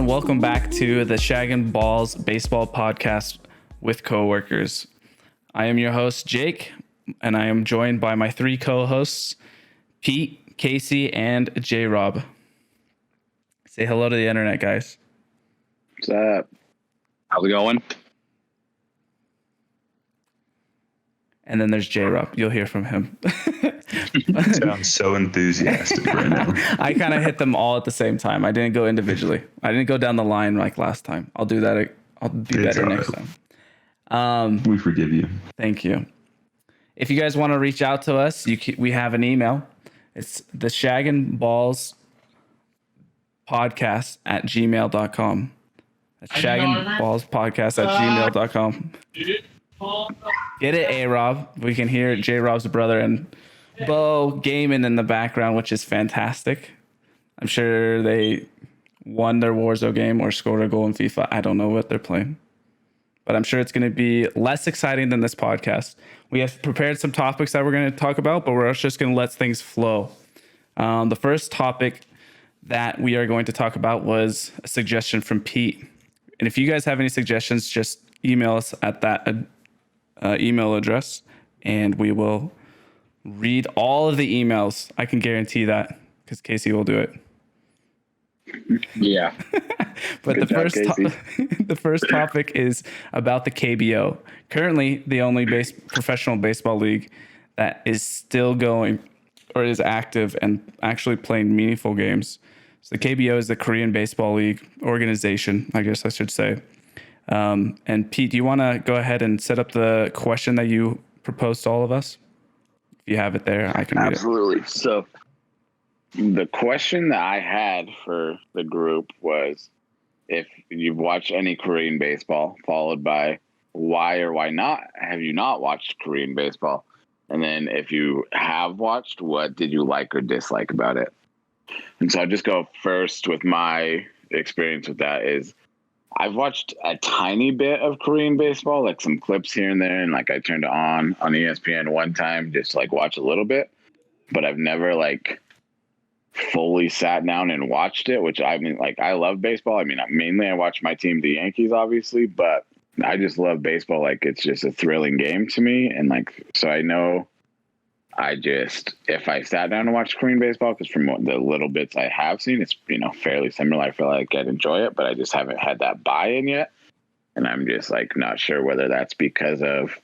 welcome back to the Shaggin Balls Baseball Podcast with coworkers. I am your host, Jake, and I am joined by my three co-hosts, Pete, Kasey, and Jrob. Say hello to the internet, guys. What's up? How's it going? And then there's Jrob. You'll hear from him. Sounds so enthusiastic right now. I kind of hit them all at the same time. I didn't go individually. I didn't go down the line like last time. I'll do that. I'll be better next time. We forgive you. Thank you. If you guys want to reach out to us, we have an email. It's the Shaggin Balls Podcast at gmail.com. That's Shaggin Balls Podcast at gmail.com. Get it, A-Rob. We can hear J-Rob's brother and Bo gaming in the background, which is fantastic. I'm sure they won their Warzone game or scored a goal in FIFA. I don't know what they're playing, but I'm sure it's going to be less exciting than this podcast. We have prepared some topics that we're going to talk about, but we're just going to let things flow. The first topic that we are going to talk about was a suggestion from Pete. And if you guys have any suggestions, just email us at that email address, and we will read all of the emails. I can guarantee that because Kasey will do it. Yeah. But the first topic is about the KBO. Currently, the only professional baseball league that is still going or is active and actually playing meaningful games. So the KBO is the Korean Baseball League organization, I guess I should say. And Pete, do you want to go ahead and set up the question that you proposed to all of us? If you have it there, I can read it. Absolutely. So the question that I had for the group was if you've watched any Korean baseball, followed by why or why not have you not watched Korean baseball? And then if you have watched, what did you like or dislike about it? And so I'll just go first with my experience with that is I've watched a tiny bit of Korean baseball, like some clips here and there. And like I turned it on ESPN one time, just like watch a little bit, but I've never like fully sat down and watched it, which I mean, like I love baseball. I mean, mainly I watch my team, the Yankees, obviously, but I just love baseball. Like it's just a thrilling game to me. And like, so I know if I sat down and watched Korean baseball, because from the little bits I have seen, it's, fairly similar. I feel like I'd enjoy it, but I just haven't had that buy-in yet. And I'm just like, not sure whether that's because of,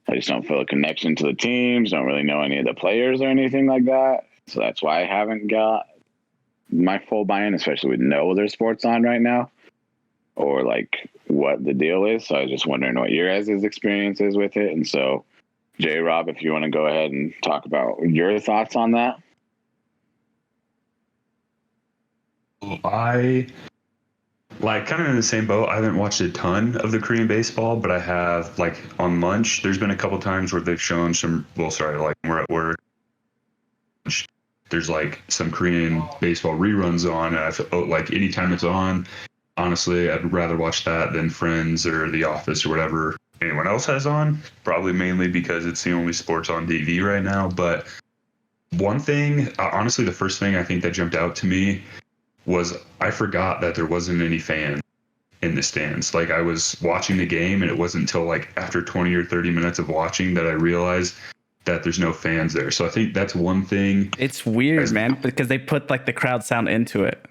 I just don't feel a connection to the teams, don't really know any of the players or anything like that. So that's why I haven't got my full buy-in, especially with no other sports on right now, or like what the deal is. So I was just wondering what your guys' experience is with it. And so J-Rob, if you want to go ahead and talk about your thoughts on that. I like kind of in the same boat. I haven't watched a ton of the Korean baseball, but I have like on lunch, there's been a couple times where they've shown like we're at work. There's like some Korean baseball reruns on, and I feel like anytime it's on, honestly, I'd rather watch that than Friends or The Office or whatever anyone else has on, probably mainly because it's the only sports on TV right now. But one thing, honestly, the first thing I think that jumped out to me was I forgot that there wasn't any fans in the stands. Like I was watching the game, and it wasn't until like after 20 or 30 minutes of watching that I realized that there's no fans there. So I think that's one thing. It's weird, man, because they put like the crowd sound into it.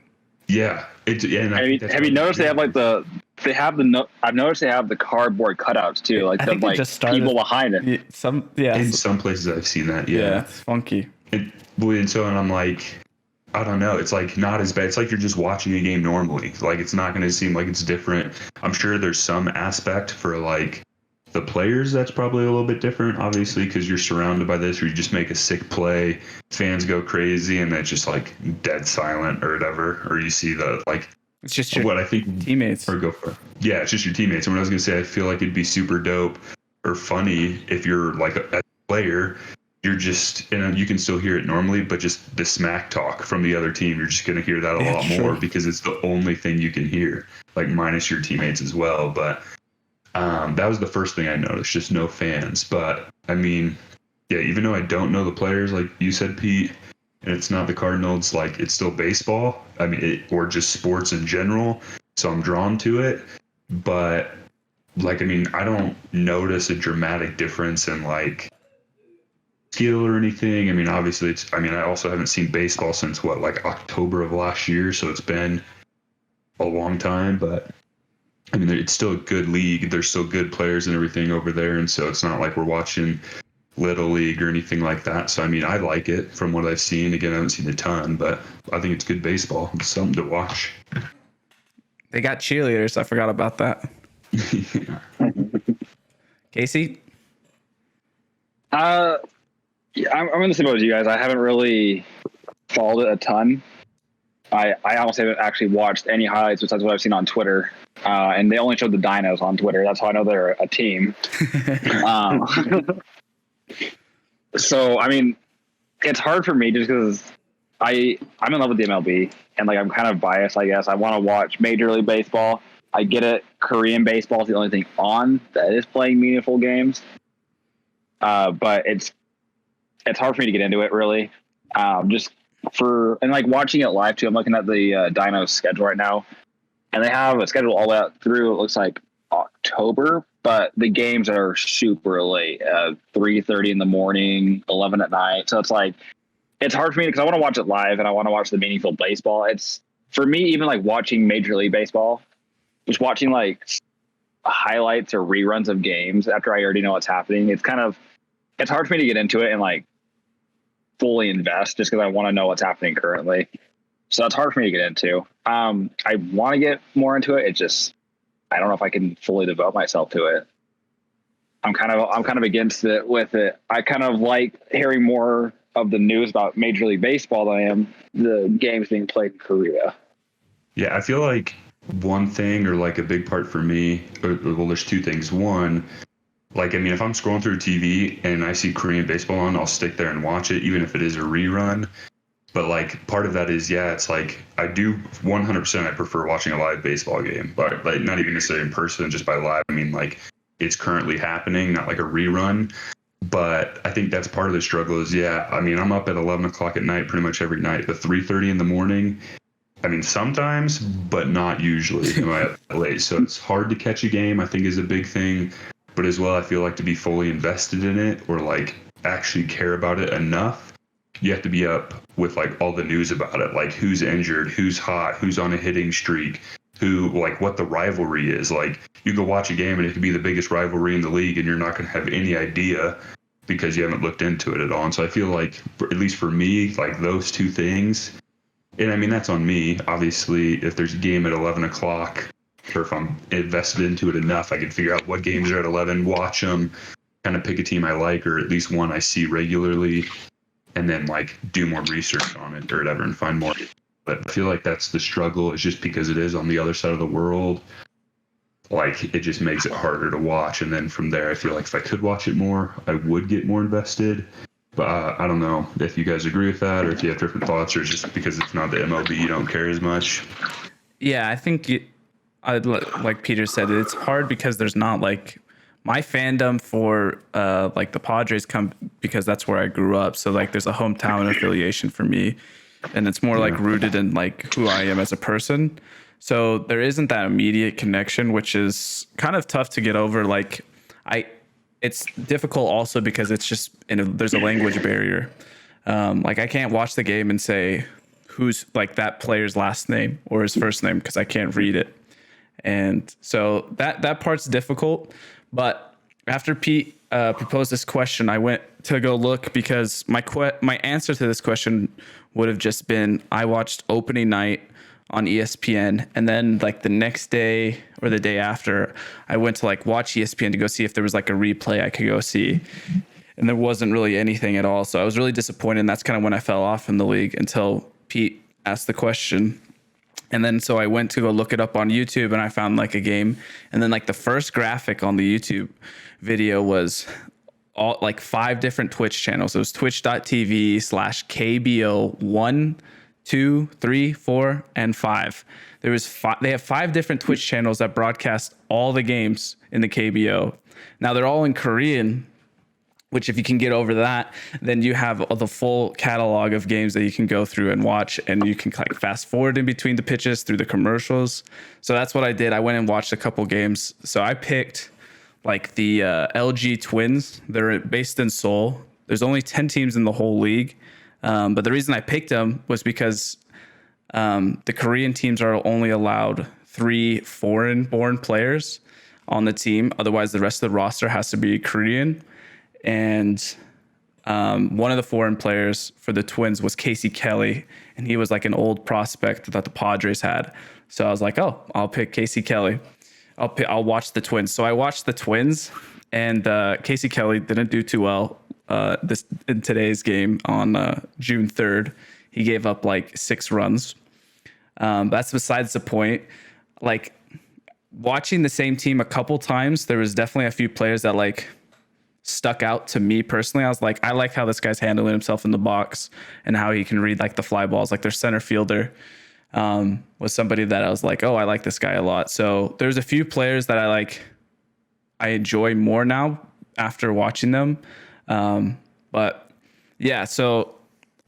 Yeah. Have you noticed they have like I've noticed they have the cardboard cutouts too, like the like people behind it. In some places I've seen that. Yeah, it's funky. And I'm like, I don't know. It's like not as bad. It's like you're just watching a game normally. Like it's not going to seem like it's different. I'm sure there's some aspect for like the players that's probably a little bit different, obviously, because you're surrounded by this, or you just make a sick play, fans go crazy, and it's just like dead silent or whatever. Or you see the like. It's just your what I think teammates. Or go for. Yeah, it's just your teammates. And what I was gonna say, I feel like it'd be super dope or funny if you're like a player, you're just you can still hear it normally, but just the smack talk from the other team, you're just gonna hear that a lot more because it's the only thing you can hear, like minus your teammates as well. But that was the first thing I noticed, just no fans. But I mean, yeah, even though I don't know the players, like you said, Pete, and it's not the Cardinals, like it's still baseball. I mean, or just sports in general. so I'm drawn to it. But like, I mean, I don't notice a dramatic difference in like skill or anything. I mean, obviously I also haven't seen baseball since like October of last year, so it's been a long time. But I mean, it's still a good league. There's still good players and everything over there, and so it's not like we're watching Little League or anything like that. So I mean, I like it from what I've seen. Again, I haven't seen a ton, but I think it's good baseball. It's something to watch. They got cheerleaders. I forgot about that. Yeah. Casey? Yeah, I'm in the same boat as you guys. I haven't really followed it a ton. I almost haven't actually watched any highlights besides what I've seen on Twitter. And they only showed the Dinos on Twitter. That's how I know they're a team. So, I mean, it's hard for me just because I'm in love with the MLB. And, like, I'm kind of biased, I guess. I want to watch Major League Baseball. I get it. Korean baseball is the only thing on that is playing meaningful games. But it's hard for me to get into it, really. And like watching it live too, I'm looking at the Dinos schedule right now, and they have a schedule all the way out through, it looks like October, but the games are super late, 3:30 in the morning, 11 at night. So it's like, it's hard for me because I want to watch it live and I want to watch the meaningful baseball. It's, for me, even like watching Major League Baseball, just watching like highlights or reruns of games after I already know what's happening, it's hard for me to get into it and like fully invest just because I want to know what's happening currently. So that's hard for me to get into. I want to get more into it. It just, I don't know if I can fully devote myself to it. I'm kind of against it with it. I kind of like hearing more of the news about Major League Baseball than I am the games being played in Korea. Yeah, I feel like one thing, or like a big part for me, well, there's two things. One, like, I mean, if I'm scrolling through TV and I see Korean baseball on, I'll stick there and watch it, even if it is a rerun. But like, part of that is, yeah, it's like, I do 100%, I prefer watching a live baseball game, but like, not even necessarily in person, just by live. I mean, like, it's currently happening, not like a rerun. But I think that's part of the struggle is, yeah, I mean, I'm up at 11 o'clock at night pretty much every night, but 3:30 in the morning, I mean, sometimes, but not usually am I up late. So it's hard to catch a game, I think, is a big thing. But as well, I feel like to be fully invested in it or like actually care about it enough, you have to be up with like all the news about it, like who's injured, who's hot, who's on a hitting streak, who, like, what the rivalry is. Like, you go watch a game and it could be the biggest rivalry in the league and you're not going to have any idea because you haven't looked into it at all. And so I feel like, at least for me, like those two things, and I mean, that's on me. Obviously, if there's a game at 11 o'clock, or if I'm invested into it enough, I can figure out what games are at 11, watch them, kind of pick a team I like, or at least one I see regularly, and then like do more research on it or whatever and find more. But I feel like that's the struggle, is just because it is on the other side of the world, like it just makes it harder to watch. And then from there, I feel like if I could watch it more, I would get more invested. But I don't know if you guys agree with that, or if you have different thoughts, or just because it's not the MLB, you don't care as much. Yeah, I think like Peter said, it's hard because there's not like my fandom for like the Padres come because that's where I grew up. So like there's a hometown affiliation for me, and it's more like rooted in like who I am as a person. So there isn't that immediate connection, which is kind of tough to get over. Like it's difficult also because it's just, there's a language barrier. Like I can't watch the game and say who's like that player's last name or his first name because I can't read it. And so that part's difficult. But after Pete proposed this question, I went to go look because my answer to this question would have just been I watched opening night on ESPN, and then like the next day or the day after, I went to like watch ESPN to go see if there was like a replay I could go see. And there wasn't really anything at all. So I was really disappointed. And that's kind of when I fell off in the league until Pete asked the question. And then so I went to go look it up on YouTube, and I found like a game. And then like the first graphic on the YouTube video was all like 5 different Twitch channels. It was twitch.tv/KBO 1, 2, 3, 4, and 5. They have 5 different Twitch channels that broadcast all the games in the KBO. Now they're all in Korean, which if you can get over that, then you have the full catalog of games that you can go through and watch, and you can like fast forward in between the pitches through the commercials. So that's what I did. I went and watched a couple games. So I picked like the LG Twins. They're based in Seoul. There's only 10 teams in the whole league. But the reason I picked them was because the Korean teams are only allowed 3 foreign-born players on the team. Otherwise, the rest of the roster has to be Korean. And one of the foreign players for the Twins was Kasey Kelly, and he was like an old prospect that the Padres had. So I was like, oh, I'll pick Kasey Kelly. I'll watch the Twins. So I watched the Twins, and Kasey Kelly didn't do too well in today's game on June 3rd. He gave up like 6 runs. That's besides the point. Like watching the same team a couple times, there was definitely a few players that like stuck out to me personally. I was like, I like how this guy's handling himself in the box and how he can read like the fly balls. Like their center fielder was somebody that I was like, oh, I like this guy a lot. So there's a few players that I enjoy more now after watching them. But yeah, so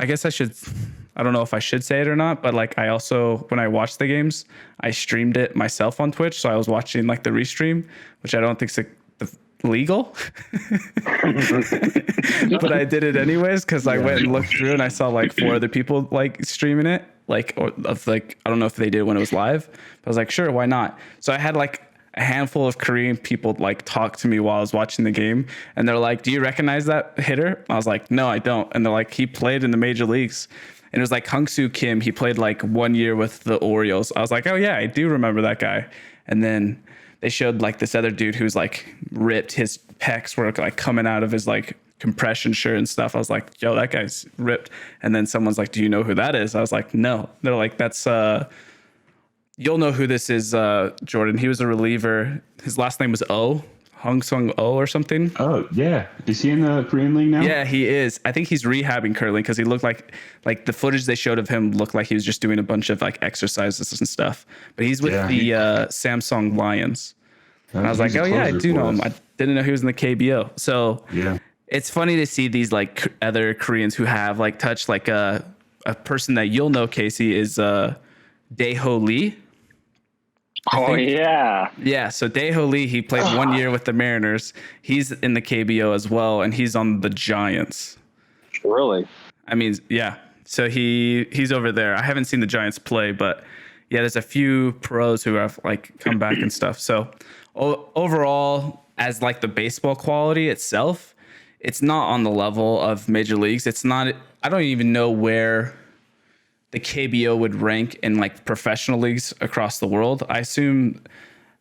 I guess I don't know if I should say it or not, but like I also, when I watched the games, I streamed it myself on Twitch. So I was watching like the restream, which I don't think's legal, but I did it anyways because I went and looked through and I saw like 4 other people like streaming it, like I don't know if they did when it was live. But I was like, sure, why not? So I had like a handful of Korean people like talk to me while I was watching the game, and they're like, do you recognize that hitter? I was like, no, I don't. And they're like, he played in the major leagues. And it was like Hung-Soo Kim. He played like 1 year with the Orioles. I was like, oh yeah, I do remember that guy. And then they showed like this other dude who's like ripped. His pecs were like coming out of his like compression shirt and stuff. I was like, yo, that guy's ripped. And then someone's like, do you know who that is? I was like, no. They're like, that's you'll know who this is, Jordan. He was a reliever. His last name was Oh. Hung Sung Oh or something. Oh yeah, is he in the Korean League now? Yeah, he is. I think he's rehabbing currently because he looked like the footage they showed of him looked like he was just doing a bunch of like exercises and stuff. But he's with the Samsung Lions. And I was like, oh yeah, I do know him. I didn't know he was in the KBO. So yeah, it's funny to see these like other Koreans who have like touched like a person that you'll know, Kasey, is Dae-ho Lee. Oh, yeah. Yeah, so Dae-ho Lee, he played 1 year with the Mariners. He's in the KBO as well, and he's on the Giants. Really? I mean, yeah. So he's over there. I haven't seen the Giants play, but yeah, there's a few pros who have like come back and stuff. So overall, as like the baseball quality itself, it's not on the level of major leagues. It's not. I don't even know where the KBO would rank in like professional leagues across the world. I assume,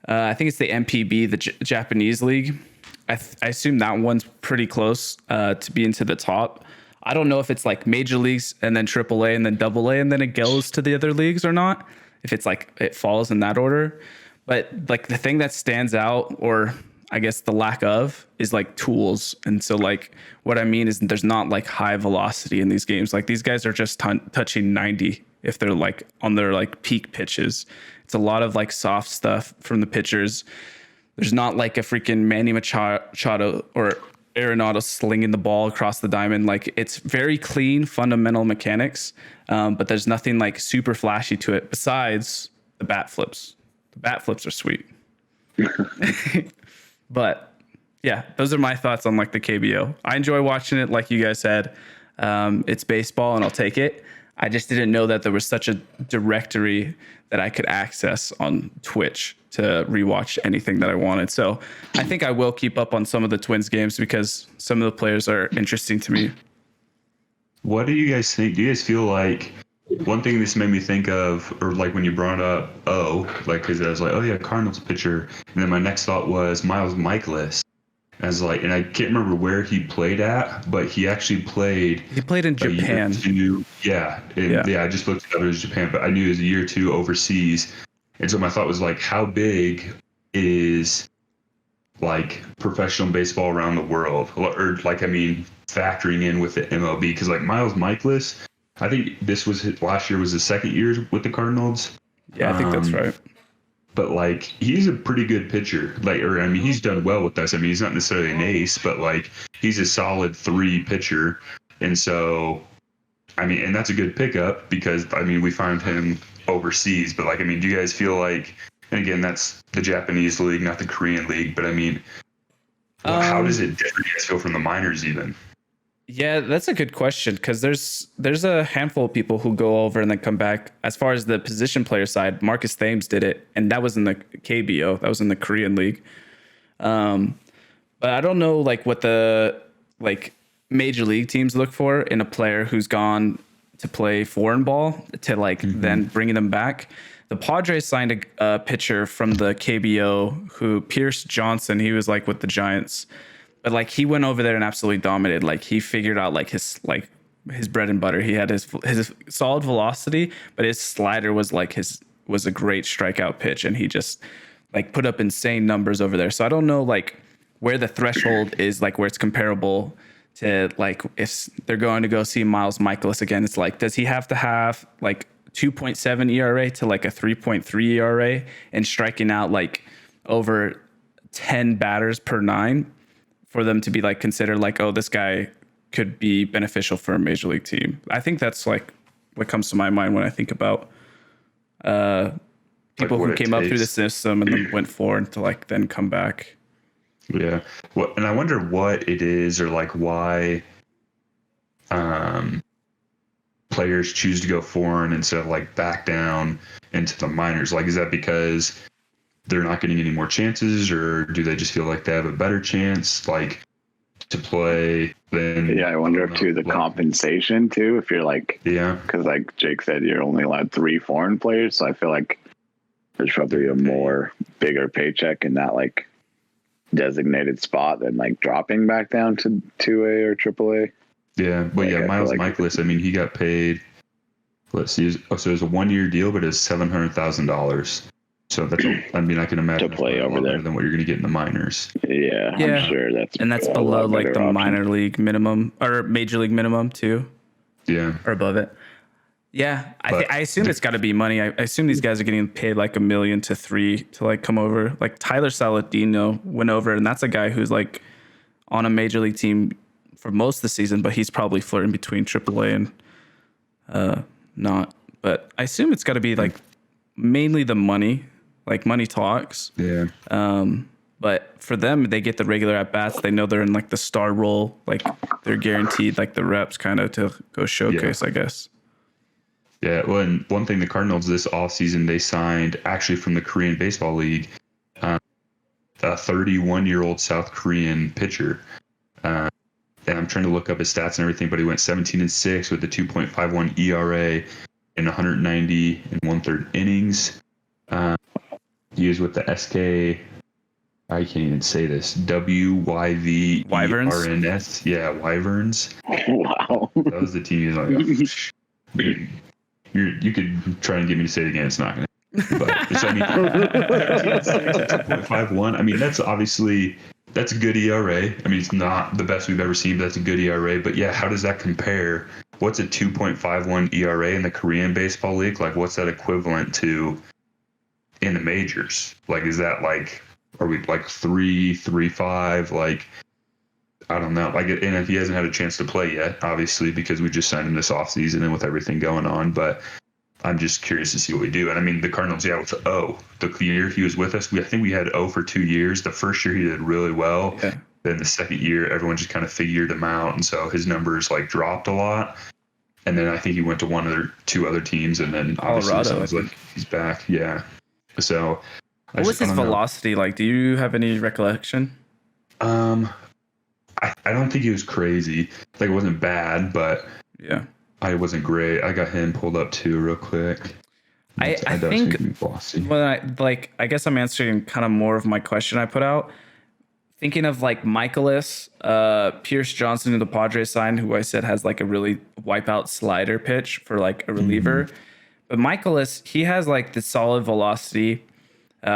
I think it's the MPB, the Japanese league. I assume that one's pretty close to being to the top. I don't know if it's like major leagues and then AAA and then AA and then it goes to the other leagues or not. If it's like it falls in that order, but like the thing that stands out, or I guess the lack of, is like tools. And so like what I mean is there's not like high velocity in these games. Like these guys are just touching 90 if they're like on their like peak pitches. It's a lot of like soft stuff from the pitchers. There's not like a freaking Manny Machado or Arenado slinging the ball across the diamond. Like it's very clean fundamental mechanics, but there's nothing like super flashy to it besides the bat flips. The bat flips are sweet. But yeah, those are my thoughts on like the KBO. I enjoy watching it, like you guys said. It's baseball and I'll take it. I just didn't know that there was such a directory that I could access on Twitch to rewatch anything that I wanted. So I think I will keep up on some of the Twins games because some of the players are interesting to me. What do you guys think? Do you guys feel like one thing this made me think of, or like when you brought up like because I was like, oh yeah, Cardinals pitcher, and then my next thought was Miles Michaelis. As like, and I can't remember where he played at, but he actually played. He played in Japan. Yeah. I just looked it up. It was Japan, but I knew it was a year or two overseas. And so my thought was like, how big is like professional baseball around the world, or like I mean, factoring in with the MLB? Because like Miles Michaelis, I think this was last year was his second year with the Cardinals. Yeah, I think that's right. but like he's a pretty good pitcher. Like, or I mean, he's done well with us. I mean, he's not necessarily an ace, but like he's a solid 3 pitcher. And so, I mean, and that's a good pickup because I mean, we found him overseas. But like, I mean, do you guys feel like, and again, that's the Japanese league, not the Korean league, but I mean, how does it differ? Do you guys feel from the minors even? Yeah, that's a good question because there's a handful of people who go over and then come back. As far as the position player side, Marcus Thames did it, and that was in the KBO. That was in the Korean league. But I don't know like what the like major league teams look for in a player who's gone to play foreign ball to like then bringing them back. The Padres signed a pitcher from the KBO who Pierce Johnson. He was like with the Giants. But like he went over there and absolutely dominated. Like he figured out like his bread and butter. He had his solid velocity, but his slider was like was a great strikeout pitch, and he just like put up insane numbers over there. So I don't know like where the threshold is, like where it's comparable to like if they're going to go see Miles Michaelis again. It's like, does he have to have like 2.7 ERA to like a 3.3 ERA and striking out like over 10 batters per 9? For them to be like considered like, oh, this guy could be beneficial for a major league team. I think that's like what comes to my mind when I think about people who came up through the system and then went forward to like then come back. Yeah. Well, and I wonder what it is or like why players choose to go foreign instead of like back down into the minors. Like, is that because they're not getting any more chances, or do they just feel like they have a better chance like to play than? Yeah, I wonder if too the compensation too, if you're like, because like Jake said, you're only allowed 3 foreign players, so I feel like there's probably a more bigger paycheck in that like designated spot than like dropping back down to 2A or AAA. Yeah, well, yeah, Miles Michaelis, I mean, he got paid. Let's see, so it was a 1-year deal, but it's $700,000. So that's, I mean, I can imagine to play over there than what you're going to get in the minors. Yeah, I'm sure that's below like the minor league minimum or major league minimum too. Yeah, or above it. Yeah, I assume it's got to be money. I assume these guys are getting paid like $1 million to $3 million to like come over. Like Tyler Saladino went over, and that's a guy who's like on a major league team for most of the season, but he's probably flirting between AAA and not. But I assume it's got to be like mainly the money. Like money talks. Yeah. But for them, they get the regular at bats. They know they're in like the star role. Like they're guaranteed like the reps kind of to go showcase, I guess. Yeah. Well, and one thing the Cardinals this offseason, they signed actually from the Korean Baseball League, a 31-year-old South Korean pitcher. And I'm trying to look up his stats and everything, but he went 17-6 with a 2.51 ERA in 190 1/3 innings. He was with the SK, I can't even say this, WYVERNS. Yeah, Wyverns. Wow. That was the team he was like, you could try and get me to say it again. It's not going to. But so, I mean, 2.51. I mean, that's obviously, that's a good ERA. I mean, it's not the best we've ever seen, but that's a good ERA. But yeah, how does that compare? What's a 2.51 ERA in the Korean Baseball League? Like, what's that equivalent to in the majors? Like, is that like, are we like 3.5? Like, I don't know. Like, and if he hasn't had a chance to play yet, obviously, because we just signed him this offseason and with everything going on, but I'm just curious to see what we do. And I mean, the Cardinals, with O. The year he was with us, I think we had O for 2 years. The first year he did really well. Yeah. Then the second year, everyone just kind of figured him out, and so his numbers like dropped a lot. And then I think he went to 2 other teams, and then obviously it sounds like he's back. Yeah. So, what was his velocity like? Do you have any recollection? I don't think he was crazy. Like, it wasn't bad, but yeah, I wasn't great. I got him pulled up too real quick. I think I guess I'm answering kind of more of my question I put out. Thinking of like Michaelis, Pierce Johnson, who the Padres signed, who I said has like a really wipeout slider pitch for like a reliever. Mm-hmm. But Michaelis, he has like the solid velocity,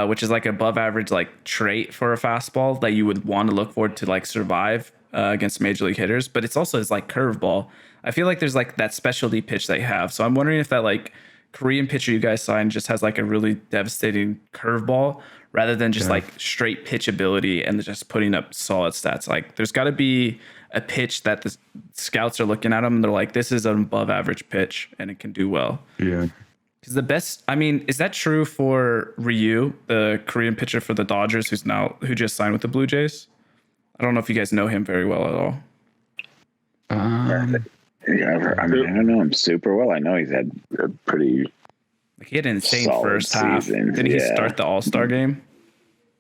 which is like above average like trait for a fastball that you would want to look forward to like survive against major league hitters. But it's also his like curveball. I feel like there's like that specialty pitch they have. So I'm wondering if that like Korean pitcher you guys signed just has like a really devastating curveball rather than just like straight pitch ability and just putting up solid stats. Like there's got to be a pitch that the scouts are looking at him and they're like, this is an above average pitch and it can do well. Yeah. Because the best, I mean, is that true for Ryu, the Korean pitcher for the Dodgers who just signed with the Blue Jays? I don't know if you guys know him very well at all. Yeah, I don't know him super well. I know he's had a pretty like he had an insane solid first half. season. Did he start the All-Star game?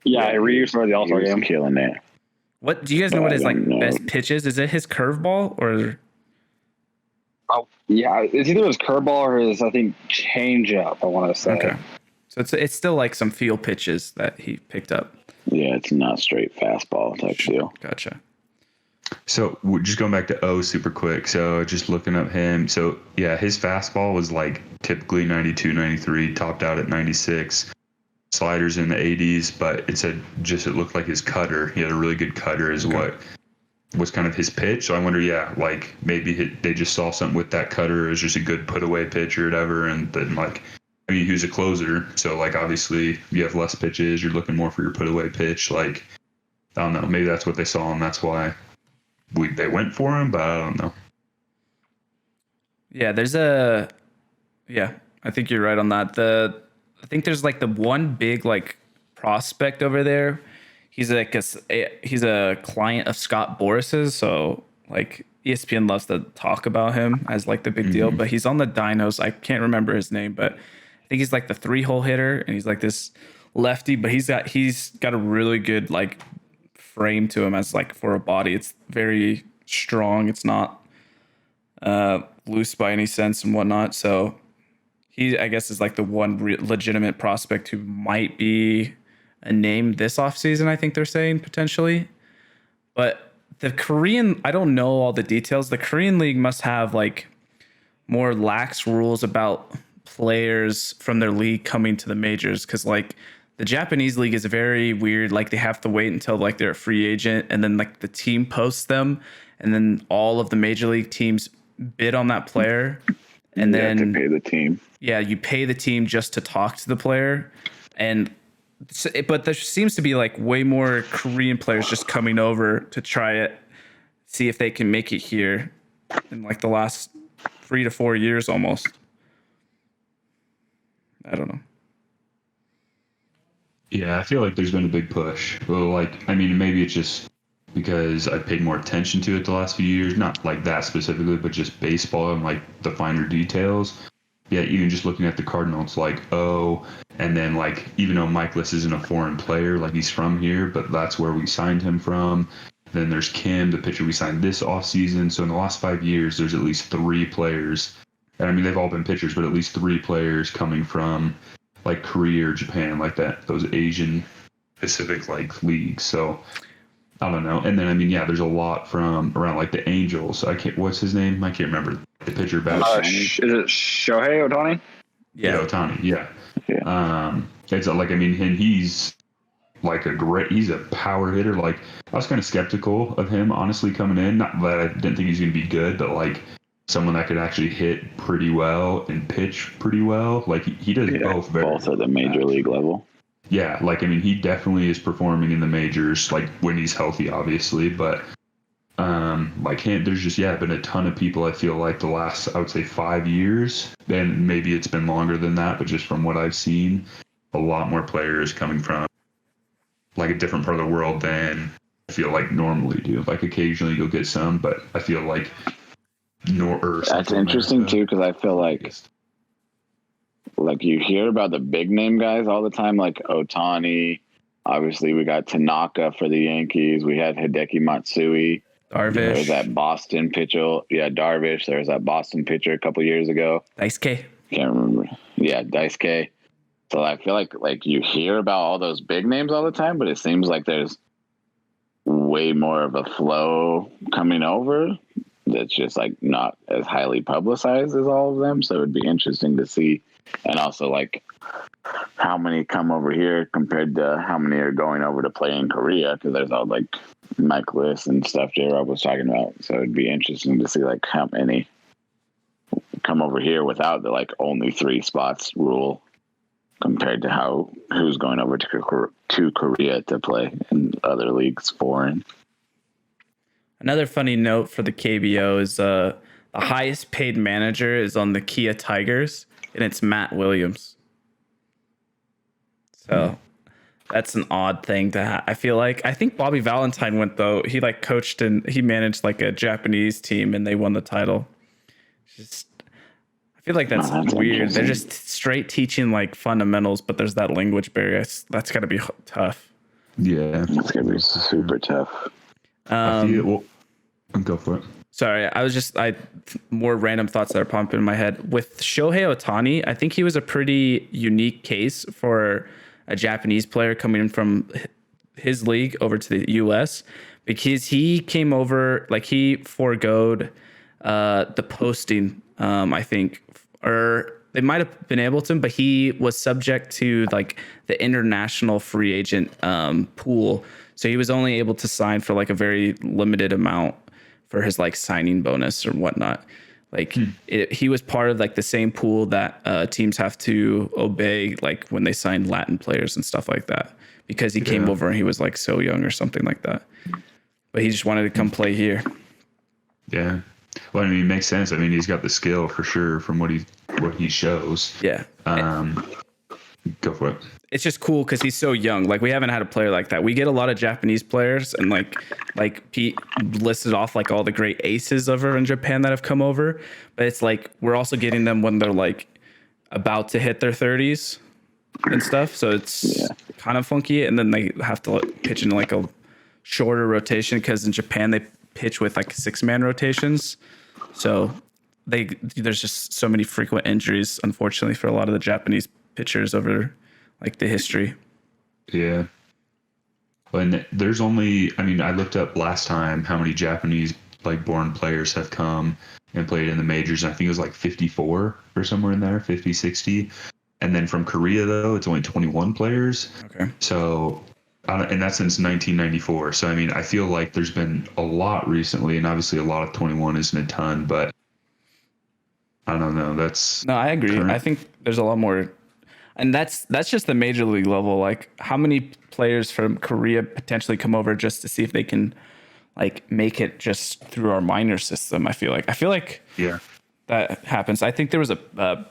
Yeah, Ryu started the All-Star game. Killing it. What do you guys know what his like best pitch is? Is it his curveball or? Oh, yeah, it's either his curveball or his, I think, changeup. I want to say. Okay, so it's still like some field pitches that he picked up. Yeah, it's not straight fastball type deal. Gotcha. So just going back to O super quick. So just looking up him. So yeah, his fastball was like typically 92, 93, topped out at 96. Sliders in the 80s, but it looked like his cutter. He had a really good cutter is what was kind of his pitch. So I wonder, like maybe they just saw something with that cutter. It was just a good put away pitch or whatever. And then like, I mean, he was a closer. So like, obviously you have less pitches. You're looking more for your put away pitch. Like, I don't know. Maybe that's what they saw. And that's why they went for him, but I don't know. Yeah, I think you're right on that. I think there's like the one big like prospect over there. He's like he's a client of Scott Boris's, so like ESPN loves to talk about him as like the big deal. But he's on the Dinos. I can't remember his name, but I think he's like the 3-hole hitter, and he's like this lefty. But he's got a really good like frame to him as like for a body. It's very strong. It's not loose by any sense and whatnot. So he, I guess, is like the one legitimate prospect who might be a name this offseason, I think they're saying potentially. But the Korean, I don't know all the details. The Korean League must have like more lax rules about players from their league coming to the majors, because like the Japanese league is very weird. Like they have to wait until like they're a free agent, and then like the team posts them, and then all of the major league teams bid on that player. And then you have to pay the team. Yeah, you pay the team just to talk to the player. But there seems to be like way more Korean players just coming over to try it, see if they can make it here in like the last 3 to 4 years almost. I don't know. Yeah, I feel like there's been a big push. Well, like, I mean, maybe it's just because I paid more attention to it the last few years, not like that specifically, but just baseball and like the finer details. Yeah, even just looking at the Cardinals, like, and then like, even though Michaelis isn't a foreign player, like he's from here, but that's where we signed him from. Then there's Kim, the pitcher we signed this offseason. So in the last 5 years, there's at least 3 players. And I mean, they've all been pitchers, but at least 3 players coming from like Korea or Japan, like that, those Asian Pacific like leagues. So I don't know. And then, I mean, yeah, there's a lot from around like the Angels. What's his name? I can't remember the pitcher back. Is it Shohei Ohtani? Yeah, Ohtani. Yeah. It's like, I mean, and he's like he's a power hitter. Like I was kind of skeptical of him, honestly, coming in. Not that I didn't think he's going to be good, but like someone that could actually hit pretty well and pitch pretty well. Like he does both at the major league level. Yeah, like, I mean, he definitely is performing in the majors, like, when he's healthy, obviously, but, like, there's just, been a ton of people, I feel like, the last, I would say, 5 years, and maybe it's been longer than that, but just from what I've seen, a lot more players coming from, like, a different part of the world than I feel like normally do. Like, occasionally you'll get some, but I feel like that's interesting, too, because I feel like you hear about the big name guys all the time, like Ohtani. Obviously, we got Tanaka for the Yankees. We had Hideki Matsui. Darvish. There's that Boston pitcher. Yeah, Darvish. There was that Boston pitcher a couple years ago. Daisuke. Can't remember. Yeah, Daisuke. So I feel like you hear about all those big names all the time, but it seems like there's way more of a flow coming over that's just like not as highly publicized as all of them. So it would be interesting to see. And also, like, how many come over here compared to how many are going over to play in Korea? Because there's all, like, Michaelis and stuff Jrob was talking about. So it'd be interesting to see, like, how many come over here without the like only 3 spots rule compared to who's going over to Korea to play in other leagues foreign. Another funny note for the KBO is the highest paid manager is on the Kia Tigers, and it's Matt Williams. So that's an odd thing to have. I feel like I think Bobby Valentine went though. He like coached and he managed like a Japanese team and they won the title. Just I feel like that's weird. They're just straight teaching like fundamentals, but there's that language barrier. That's got to be tough. Yeah, it's gonna be super tough. Go for it. Sorry, I more random thoughts that are popping in my head. With Shohei Ohtani, I think he was a pretty unique case for a Japanese player coming from his league over to the US, because he came over, like he foregoed the posting, I think, or they might have been able to, but he was subject to like the international free agent pool. So he was only able to sign for like a very limited amount for his like signing bonus or whatnot. Like he was part of like the same pool that teams have to obey, like when they sign Latin players and stuff like that, because he came over and he was like so young or something like that. But he just wanted to come play here. Yeah. Well, I mean, it makes sense. I mean, he's got the skill for sure from what he shows. Yeah. Go for it. It's just cool because he's so young. Like we haven't had a player like that. We get a lot of Japanese players, and like Pete listed off like all the great aces over in Japan that have come over. But it's like we're also getting them when they're like about to hit their 30s and stuff. So it's kind of funky. And then they have to pitch in like a shorter rotation because in Japan they pitch with like 6-man rotations. So there's just so many frequent injuries, unfortunately, for a lot of the Japanese pitchers over like the history. Yeah. And there's only, I mean, I looked up last time how many Japanese like born players have come and played in the majors. And I think it was like 54 or somewhere in there, 50, 60. And then from Korea though, it's only 21 players. Okay. So, and that's since 1994. So, I mean, I feel like there's been a lot recently, and obviously a lot of 21 isn't a ton, but I don't know. No, I agree. I think there's a lot more. And that's just the major league level. Like how many players from Korea potentially come over just to see if they can like make it just through our minor system. I feel like that happens. I think there was a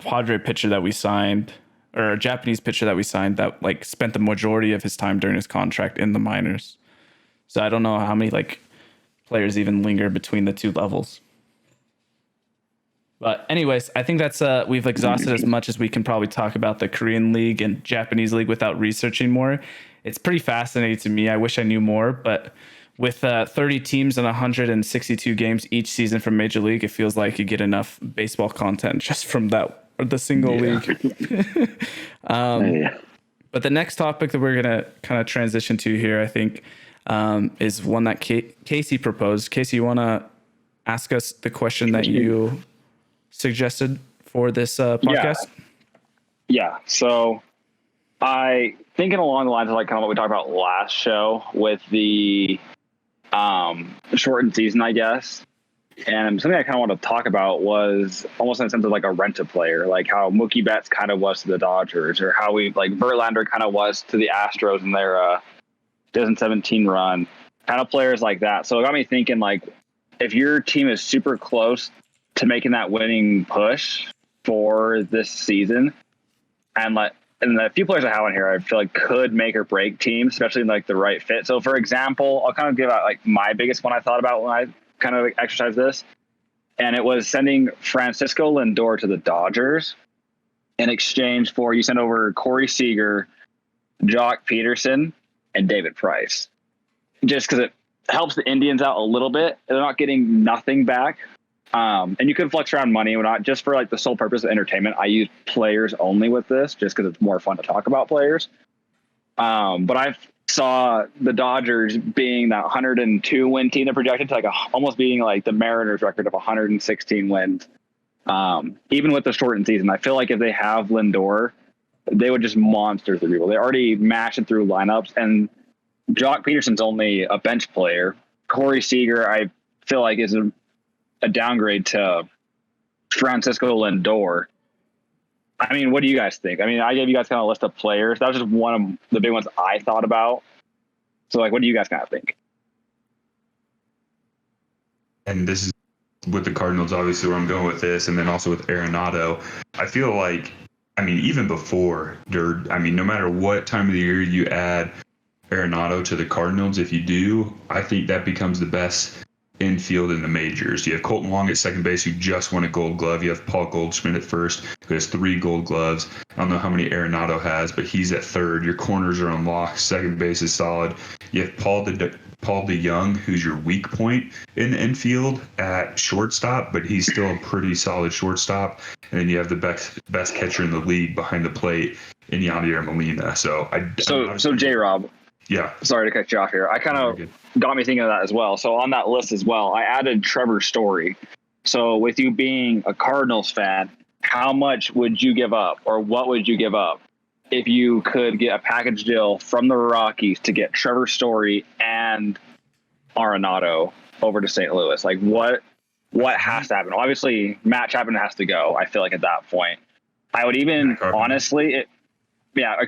Padre pitcher that we signed, or a Japanese pitcher that we signed, that like spent the majority of his time during his contract in the minors. So I don't know how many like players even linger between the two levels. But anyways, I think that's we've exhausted as much as we can probably talk about the Korean League and Japanese League without researching more. It's pretty fascinating to me. I wish I knew more, but with 30 teams and 162 games each season from Major League, it feels like you get enough baseball content just from the single league. But the next topic that we're going to kind of transition to here, I think, is one that Kasey proposed. Kasey, you want to ask us the question that you suggested for this podcast? Yeah. So I thinking along the lines of like kind of what we talked about last show with the shortened season, I guess. And something I kind of want to talk about was almost in the sense of like a rent-a-player, like how Mookie Betts kind of was to the Dodgers, or how we like Verlander kind of was to the Astros in their 2017 run, kind of players like that. So it got me thinking, like, if your team is super close to making that winning push for this season, and the few players I have on here, I feel like could make or break teams, especially in like the right fit. So for example, I'll kind of give out like my biggest one I thought about when I kind of exercised this, and it was sending Francisco Lindor to the Dodgers in exchange for, you send over Corey Seager, Jock Peterson, and David Price, just because it helps the Indians out a little bit. They're not getting nothing back. And you could flex around money, or not, just for like the sole purpose of entertainment. I use players only with this just because it's more fun to talk about players. But I saw the Dodgers being that 102 win team, they're projected to like almost being like the Mariners record of 116 wins. Even with the shortened season, I feel like if they have Lindor, they would just monster through people. They already mash it through lineups, and Jock Peterson's only a bench player. Corey Seager, I feel like, is a downgrade to Francisco Lindor. I mean, what do you guys think? I mean, I gave you guys kind of a list of players. That was just one of the big ones I thought about. So, like, what do you guys kind of think? And this is with the Cardinals, obviously, where I'm going with this, and then also with Arenado. I feel like, I mean, even before, no matter what time of the year you add Arenado to the Cardinals, if you do, I think that becomes the best infield in the majors. You have Colton Wong at second base, who just won a Gold Glove. You have Paul Goldschmidt at first, who has 3 Gold Gloves. I don't know how many Arenado has, but he's at third. Your corners are unlocked. Second base is solid. You have Paul DeYoung, who's your weak point in the infield at shortstop, but he's still a pretty solid shortstop. And then you have the best catcher in the league behind the plate in Yadier Molina. So Jrob. Yeah. Sorry to cut you off here. I kind of got me thinking of that as well. So on that list as well, I added Trevor Story. So with you being a Cardinals fan, how much would you give up, or what would you give up if you could get a package deal from the Rockies to get Trevor Story and Arenado over to St. Louis? Like, what has to happen? Obviously, Matt Chapman has to go, I feel like, at that point. I would even, honestly, Matt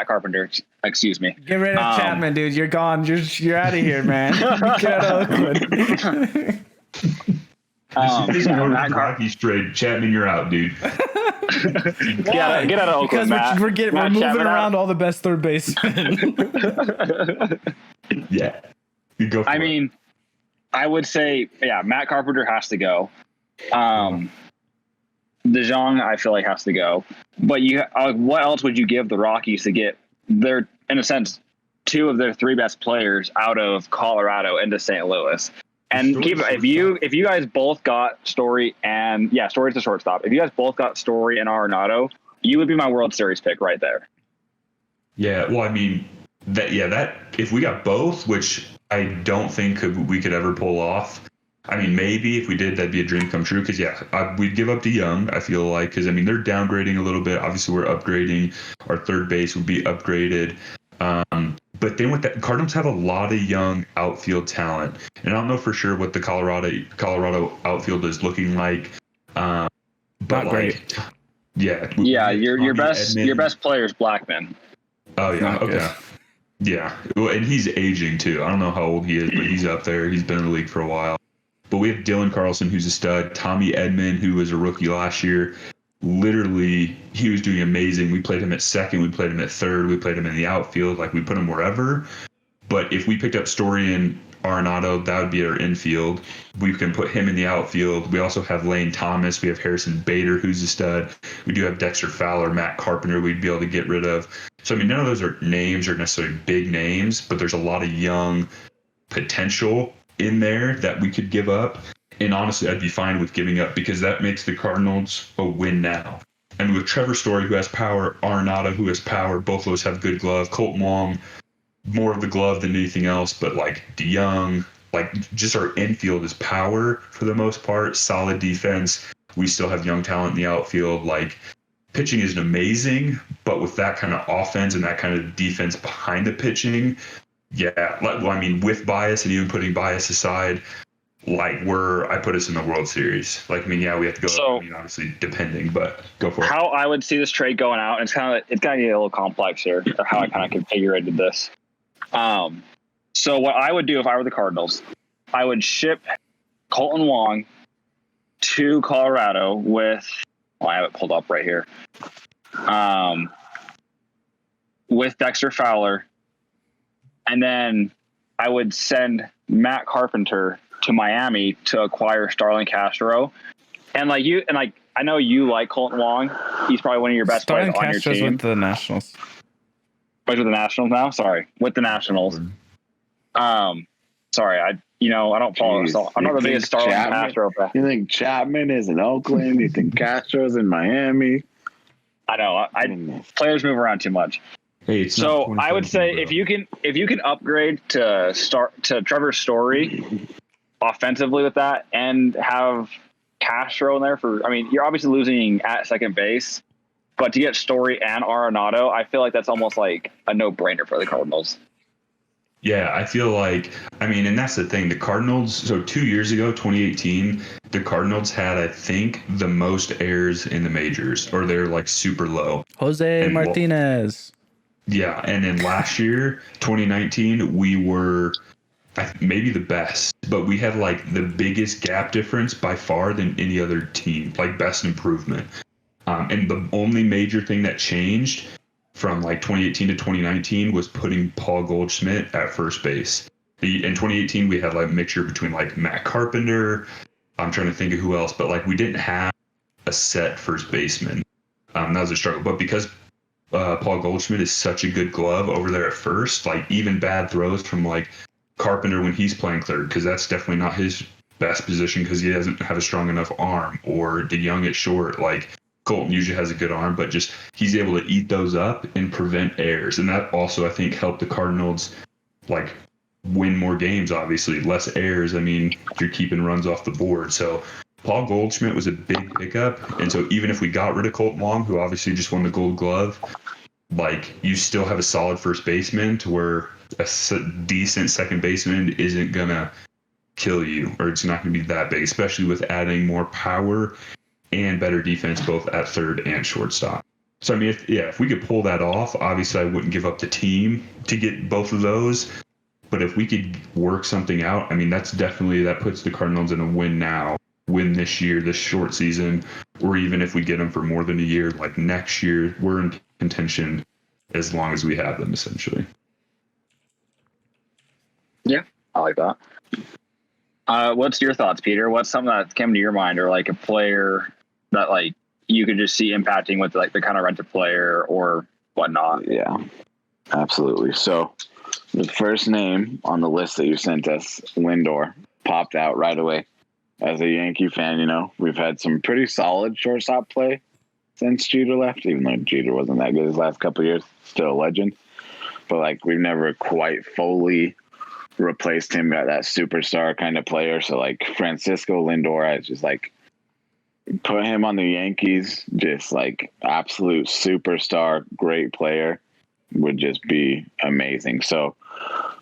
Carpenter. Excuse me. Get rid of Chapman, dude. You're gone. You're out of here, man. Get out of Oakland. Rockies trade. Chapman, you're out, dude. Get out of Oakland, because Matt. we're moving around all the best third basemen. Yeah. You go for I mean, I would say, Matt Carpenter has to go. DeJong, I feel like, has to go. But what else would you give the Rockies to get their, in a sense, 2 of their 3 best players out of Colorado into St. Louis? And if you guys both got Story and Story's the shortstop. If you guys both got Story and Arenado, you would be my World Series pick right there. Yeah, well, I mean, that if we got both, which I don't think we could ever pull off. I mean, maybe if we did, that'd be a dream come true. Because we'd give up to Young. I feel like, because I mean, they're downgrading a little bit. Obviously, we're upgrading. Our third base would be upgraded. But then with that, Cardinals have a lot of young outfield talent, and I don't know for sure what the Colorado outfield is looking like. But not great. Your best player is Blackman. Oh yeah, okay. Good. Yeah, well, and he's aging too. I don't know how old he is, but he's up there. He's been in the league for a while. But we have Dylan Carlson, who's a stud. Tommy Edman, who was a rookie last year. Literally, he was doing amazing. We played him at second. We played him at third. We played him in the outfield. Like, we put him wherever. But if we picked up Story and Arenado, that would be our infield. We can put him in the outfield. We also have Lane Thomas. We have Harrison Bader, who's a stud. We do have Dexter Fowler, Matt Carpenter we'd be able to get rid of. So, I mean, none of those are necessarily big names, but there's a lot of young potential in there that we could give up. And honestly, I'd be fine with giving up, because that makes the Cardinals a win now. And with Trevor Story, who has power, Arenado, who has power, both of those have good glove. Colton Wong, more of the glove than anything else, but like DeYoung, like just our infield is power for the most part, solid defense. We still have young talent in the outfield. Like, pitching isn't amazing, but with that kind of offense and that kind of defense behind the pitching, with bias and even putting bias aside, I put us in the World Series. Like, I mean, we have to go. So, obviously, depending, but go for it. How I would see this trade going out, and it's gonna get a little complex here, or how I kind of configured this. So what I would do if I were the Cardinals, I would ship Colton Wong to Colorado with. Well, I have it pulled up right here. With Dexter Fowler, and then I would send Matt Carpenter to Miami to acquire Starlin Castro. And I know you like Colton Wong. He's probably one of your best players on your team. With the Nationals. With the Nationals now? Sorry. With the Nationals. Sorry, I don't follow. So I'm not the biggest Starlin Castro fan. You think Chapman is in Oakland? You think Castro's in Miami? I know. Players move around too much. Hey, so I would say if you can upgrade to Trevor Story offensively with that, and have Castro in there you're obviously losing at second base, but to get Story and Arenado, I feel like that's almost like a no-brainer for the Cardinals. Yeah, I feel like, I mean, and that's the thing. The Cardinals, so 2 years ago, 2018, the Cardinals had, I think, the most errors in the majors, or they're like super low. Jose And Martinez. Yeah, and then last year, 2019, we were maybe the best, but we had like the biggest gap difference by far than any other team, like best improvement. And the only major thing that changed from like 2018 to 2019 was putting Paul Goldschmidt at first base. In 2018, we had like a mixture between like Matt Carpenter. I'm trying to think of who else, but like we didn't have a set first baseman. That was a struggle. But because Paul Goldschmidt is such a good glove over there at first, like even bad throws from like Carpenter when he's playing third, because that's definitely not his best position because he doesn't have a strong enough arm, or DeYoung at short, like Colton usually has a good arm, but just he's able to eat those up and prevent errors. And that also, I think, helped the Cardinals like win more games, obviously. Less errors. I mean, you're keeping runs off the board. So Paul Goldschmidt was a big pickup. And so even if we got rid of Colton Wong, who obviously just won the Gold Glove, like you still have a solid first baseman to where a decent second baseman isn't going to kill you, or it's not going to be that big, especially with adding more power and better defense both at third and shortstop. So, I mean, if we could pull that off, obviously I wouldn't give up the team to get both of those. But if we could work something out, I mean, that puts the Cardinals in a win this year, this short season, or even if we get them for more than a year, like next year, we're in contention as long as we have them, essentially. Yeah, I like that. What's your thoughts, Peter? What's something that came to your mind, or like a player that like you could just see impacting with like the kind of rented player or whatnot? Yeah, absolutely. So the first name on the list that you sent us, Lindor, popped out right away. As a Yankee fan, you know, we've had some pretty solid shortstop play since Jeter left, even though Jeter wasn't that good his last couple of years, still a legend. But like we've never quite fully replaced him at that superstar kind of player. So like Francisco Lindor, I just like put him on the Yankees, just like absolute superstar, great player, would just be amazing. So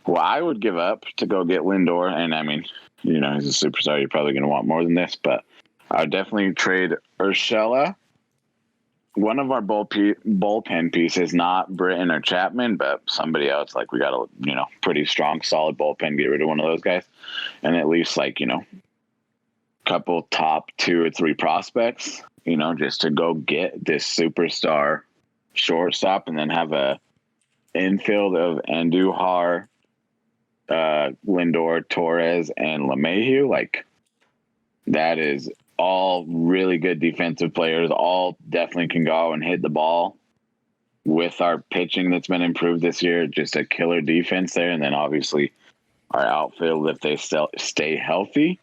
what I would give up to go get Lindor, and I mean, you know, he's a superstar, you're probably going to want more than this, but I would definitely trade Urshela. One of our bullpen pieces, not Britton or Chapman, but somebody else. Like we got a, you know, pretty strong, solid bullpen. Get rid of one of those guys, and at least like, you know, couple top 2 or 3 prospects. You know, just to go get this superstar shortstop, and then have a infield of Andujar, Lindor, Torres, and LeMahieu. Like that is all really good defensive players, all definitely can go out and hit the ball with our pitching that's been improved this year. Just a killer defense there. And then obviously our outfield, if they stay healthy,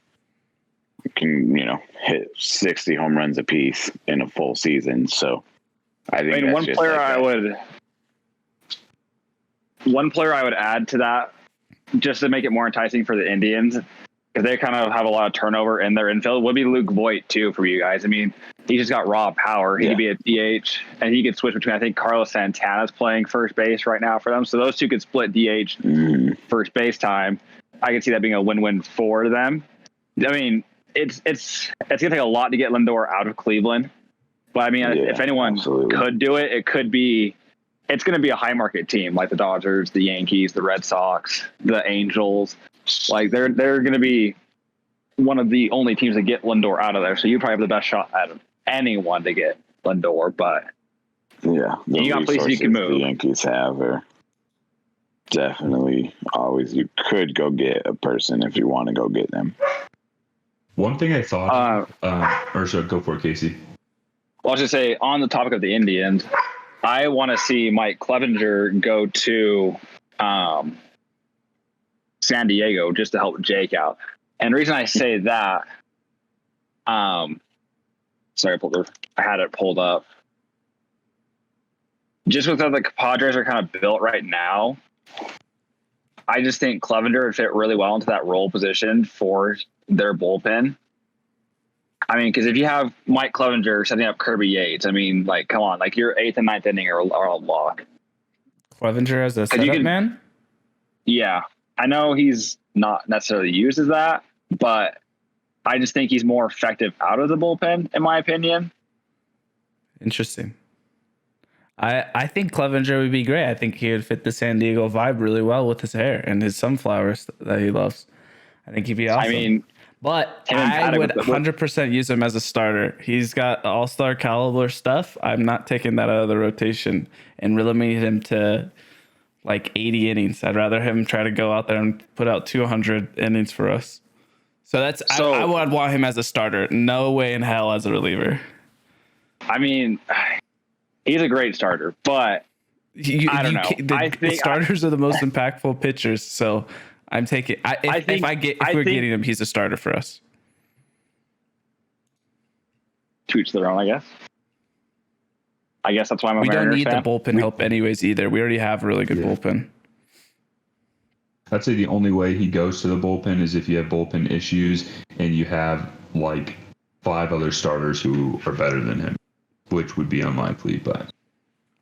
can, you know, hit 60 home runs a piece in a full season. So I think one player I would add to that, just to make it more enticing for the Indians, because they kind of have a lot of turnover in their infield, would be Luke Voit too for you guys. I mean, he just got raw power. He could be a DH, and he could switch between, I think Carlos Santana's playing first base right now for them. So those two could split DH first base time. I could see that being a win-win for them. I mean, it's going to take a lot to get Lindor out of Cleveland. But I mean, if anyone could do it, it's going to be a high market team like the Dodgers, the Yankees, the Red Sox, the Angels. Like they're going to be one of the only teams that get Lindor out of there. So you probably have the best shot out of anyone to get Lindor. But yeah, you got places you can move. The Yankees have are definitely always. You could go get a person if you want to go get them. One thing I thought, or so go for it, Kasey. Well, I was just say on the topic of the Indians, I want to see Mike Clevenger go to San Diego just to help Jake out. And the reason I say that, sorry, I had it pulled up. Just with how the Padres are kind of built right now, I just think Clevenger would fit really well into that role position for their bullpen. I mean, because if you have Mike Clevenger setting up Kirby Yates, I mean, like, come on, like your 8th and 9th inning are a lock. Clevenger as a setup man? Yeah, I know he's not necessarily used as that, but I just think he's more effective out of the bullpen, in my opinion. Interesting. I think Clevenger would be great. I think he would fit the San Diego vibe really well with his hair and his sunflowers that he loves. I think he'd be awesome. I mean, but him and I Paddock would with 100% use him as a starter. He's got all-star caliber stuff. I'm not taking that out of the rotation and limiting him to like 80 innings. I'd rather him try to go out there and put out 200 innings for us. So I would want him as a starter. No way in hell as a reliever. I mean, he's a great starter, but I don't know. The starters are the most impactful pitchers. So I'm taking. If we're getting him, he's a starter for us. To each their own, I guess. I guess that's why I'm a We don't Mariners need fan. the bullpen help anyways either. We already have a really good bullpen. I'd say the only way he goes to the bullpen is if you have bullpen issues and you have like 5 other starters who are better than him, which would be unlikely. But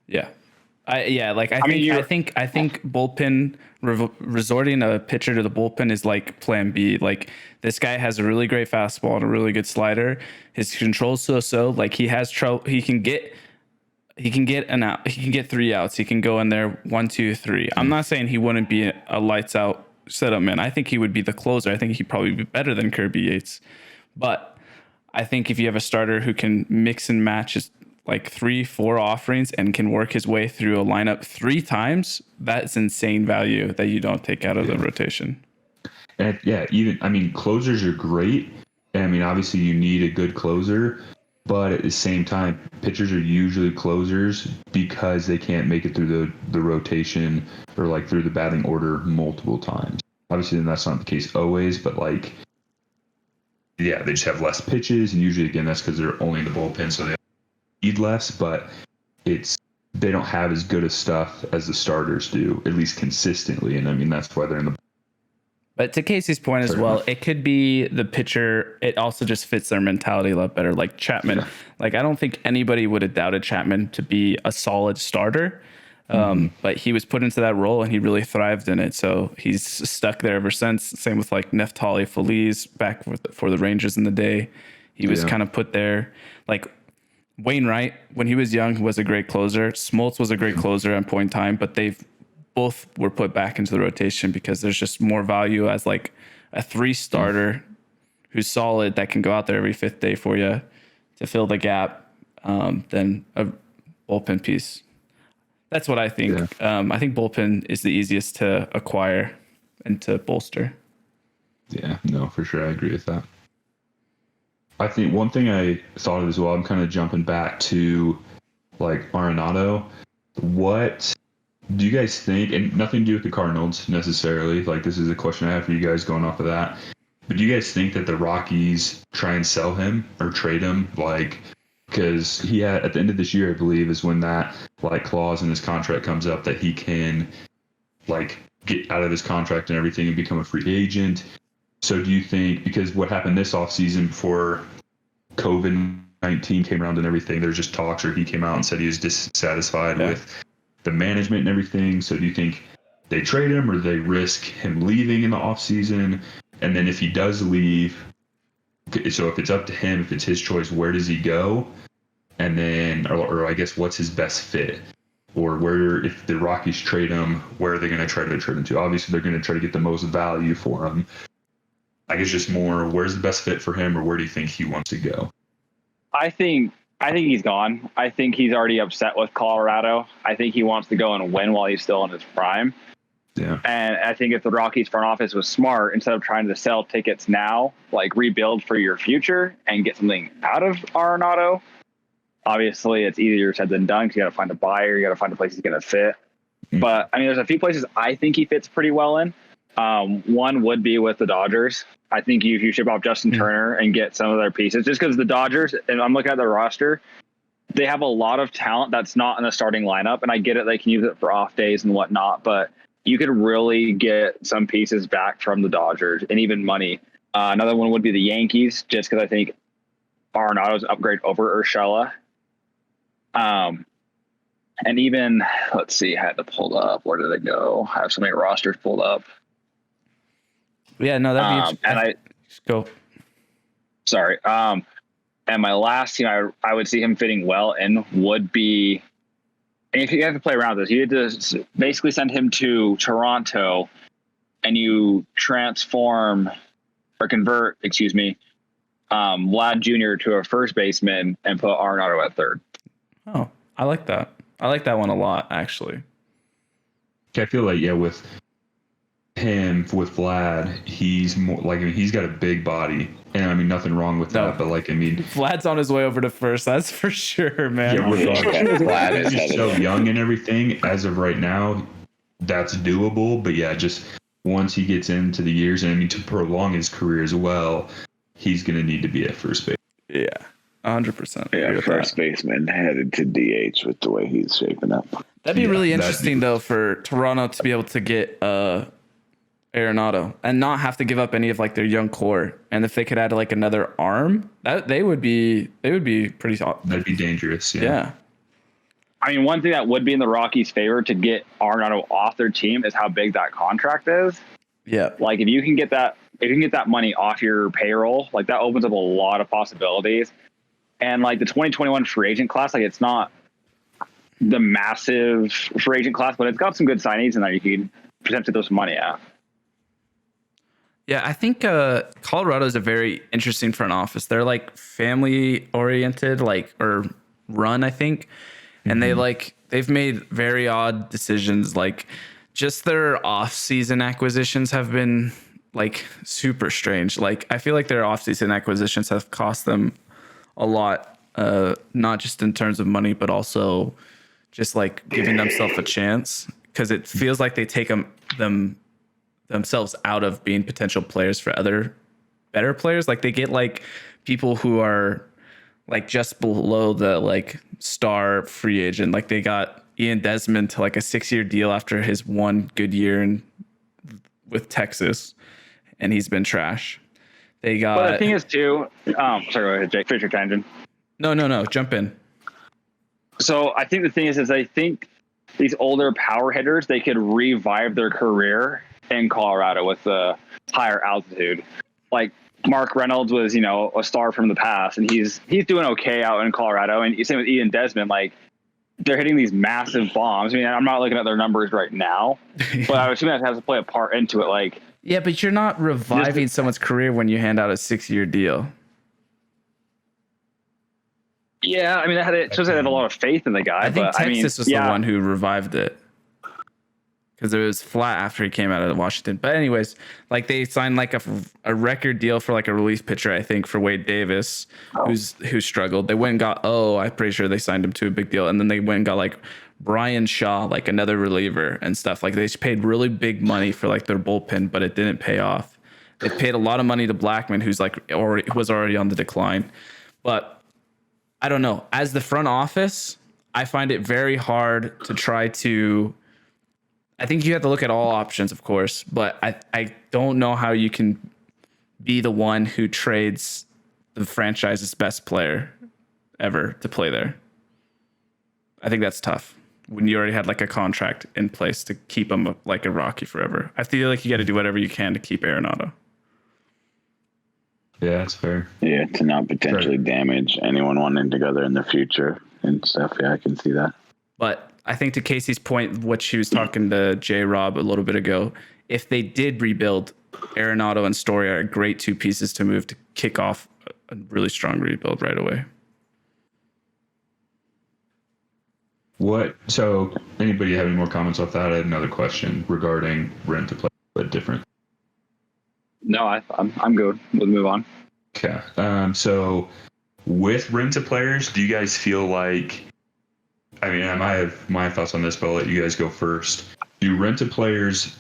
yeah, I think bullpen resorting a pitcher to the bullpen is like plan B. Like this guy has a really great fastball and a really good slider. His control's so. Like he has trouble. He can get an out. He can get 3 outs. He can go in there 1, 2, 3. I'm not saying he wouldn't be a lights out setup man. I think he would be the closer. I think he'd probably be better than Kirby Yates. But I think if you have a starter who can mix and match his like 3, 4 offerings and can work his way through a lineup 3 times, that's insane value that you don't take out of the rotation. And closers are great. And I mean, obviously you need a good closer. But at the same time, pitchers are usually closers because they can't make it through the rotation or like through the batting order multiple times. Obviously, then that's not the case always, but like, yeah, they just have less pitches. And usually, again, that's because they're only in the bullpen, so they need less, but they don't have as good a stuff as the starters do, at least consistently. And I mean, that's why they're in the. But to Casey's point as well, it could be the pitcher. It also just fits their mentality a lot better. Like Chapman, like I don't think anybody would have doubted Chapman to be a solid starter, but he was put into that role and he really thrived in it. So he's stuck there ever since. Same with like Neftali Feliz back for the Rangers in the day. He was kind of put there. Like Wainwright, when he was young, was a great closer. Smoltz was a great closer at point in time, but both were put back into the rotation because there's just more value as like a 3 starter who's solid that can go out there every 5th day for you to fill the gap than a bullpen piece. That's what I think. Yeah. I think bullpen is the easiest to acquire and to bolster. Yeah, no, for sure. I agree with that. I think one thing I thought of as well, I'm kind of jumping back to like Arenado. What do you guys think, and nothing to do with the Cardinals necessarily, like this is a question I have for you guys going off of that, but do you guys think that the Rockies try and sell him or trade him? Like, because he had, at the end of this year, I believe, is when that like clause in his contract comes up that he can like get out of his contract and everything and become a free agent. So do you think, because what happened this offseason before COVID-19 came around and everything, there's just talks where he came out and said he was dissatisfied with the management and everything. So do you think they trade him or they risk him leaving in the offseason? And then if he does leave, so if it's up to him, if it's his choice, where does he go? And then, or I guess, what's his best fit? Or where, if the Rockies trade him, where are they going to try to trade him to? Obviously, they're going to try to get the most value for him. I guess just more, where's the best fit for him, or where do you think he wants to go? I think he's gone. I think he's already upset with Colorado. I think he wants to go and win while he's still in his prime. Yeah. And I think if the Rockies front office was smart, instead of trying to sell tickets now, like rebuild for your future and get something out of Arenado. Obviously, it's easier said than done because you got to find a buyer. You got to find a place he's going to fit. Mm-hmm. But, I mean, there's a few places I think he fits pretty well in. One would be with the Dodgers. I think if you ship off Justin Turner and get some of their pieces, just because the Dodgers, and I'm looking at their roster, they have a lot of talent that's not in the starting lineup. And I get it, they can use it for off days and whatnot, but you could really get some pieces back from the Dodgers and even money. Another one would be the Yankees, just because I think Arenado's upgrade over Urshela. And And even, let's see, I had to pull up. Where did it go? I have so many rosters pulled up. Yeah, no, that'd be interesting. And Go. Sorry. And my last team I would see him fitting well in would be, and if you have to play around with this, you had to basically send him to Toronto and you convert, Vlad Jr. to a first baseman and put Arenado at third. Oh, I like that. I like that one a lot, actually. I feel like, with him, with Vlad, he's more like, he's got a big body. And nothing wrong with that, but Vlad's on his way over to first. That's for sure, man. Yeah, we're talking. Vlad is He's so young and everything. As of right now, that's doable. But just once he gets into the years, and to prolong his career as well, he's going to need to be at first base. Yeah, 100%. Yeah, first baseman headed to DH with the way he's shaping up. That'd be really interesting, though, for Toronto to be able to get Arenado and not have to give up any of like their young core. And if they could add like another arm, that they would be pretty. That'd be dangerous. Yeah. One thing that would be in the Rockies' favor to get Arenado off their team is how big that contract is. Yeah. Like if you can get that money off your payroll, like that opens up a lot of possibilities. And like the 2021 free agent class, like it's not the massive free agent class, but it's got some good signings in there you can potentially throw some money at. Yeah, I think Colorado is a very interesting front office. They're like family oriented, or run, I think. And they've made very odd decisions. Like just their off-season acquisitions have been like super strange. Like I feel like their off-season acquisitions have cost them a lot, not just in terms of money, but also just like giving themselves a chance, because it feels like they take themselves out of being potential players for other better players. Like they get like people who are like just below the like star free agent. Like they got Ian Desmond to like a 6-year deal after his one good year with Texas, and he's been trash. They got. But the thing is too. Sorry, go ahead, Jake. Finish your tangent. No. Jump in. So I think the thing is I think these older power hitters, they could revive their career in Colorado with the higher altitude. Like Mark Reynolds was, a star from the past, and he's doing okay out in Colorado. And same with Ian Desmond, like they're hitting these massive bombs. I'm not looking at their numbers right now, but I would assume that has to play a part into it. Like, yeah, but you're not reviving someone's career when you hand out a 6-year deal. Yeah, it shows they had a lot of faith in the guy. I think Texas was the one who revived it, because it was flat after he came out of Washington. But anyways, like they signed like a record deal for like a relief pitcher, I think, for Wade Davis, who struggled. They went and got I'm pretty sure they signed him to a big deal, and then they went and got like Brian Shaw, like another reliever and stuff. Like they paid really big money for like their bullpen, but it didn't pay off. They paid a lot of money to Blackman, who's like already on the decline. But I don't know. As the front office, I find it very hard to try to. I think you have to look at all options, of course, but I don't know how you can be the one who trades the franchise's best player ever to play there. I think that's tough when you already had like a contract in place to keep him like a Rocky forever. I feel like you got to do whatever you can to keep Arenado. Yeah, that's fair. Yeah, to not potentially damage anyone wanting to go there in the future and stuff. Yeah, I can see that. But I think to Kasey's point, what she was talking to Jrob a little bit ago, if they did rebuild, Arenado and Story are great two pieces to move to kick off a really strong rebuild right away. So anybody have any more comments off that? I had another question regarding rent to play, but different. No, I'm good. We'll move on. Okay. So with rent to players, do you guys feel like, I might have my thoughts on this, but I'll let you guys go first. Do rent to players,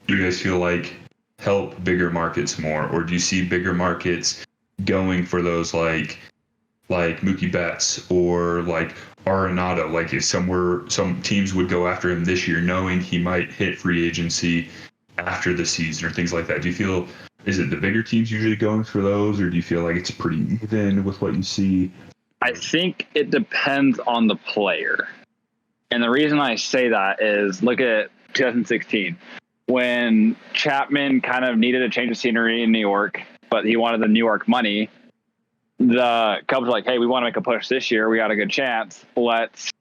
do you guys feel like help bigger markets more, or do you see bigger markets going for those like Mookie Betts or like Arenado? Like if some teams would go after him this year knowing he might hit free agency after the season or things like that. Do you feel, is it the bigger teams usually going for those, or do you feel like it's pretty even with what you see? I think it depends on the player. And the reason I say that is look at 2016 when Chapman kind of needed a change of scenery in New York, but he wanted the New York money. The Cubs were like, hey, we want to make a push this year. We got a good chance. Let's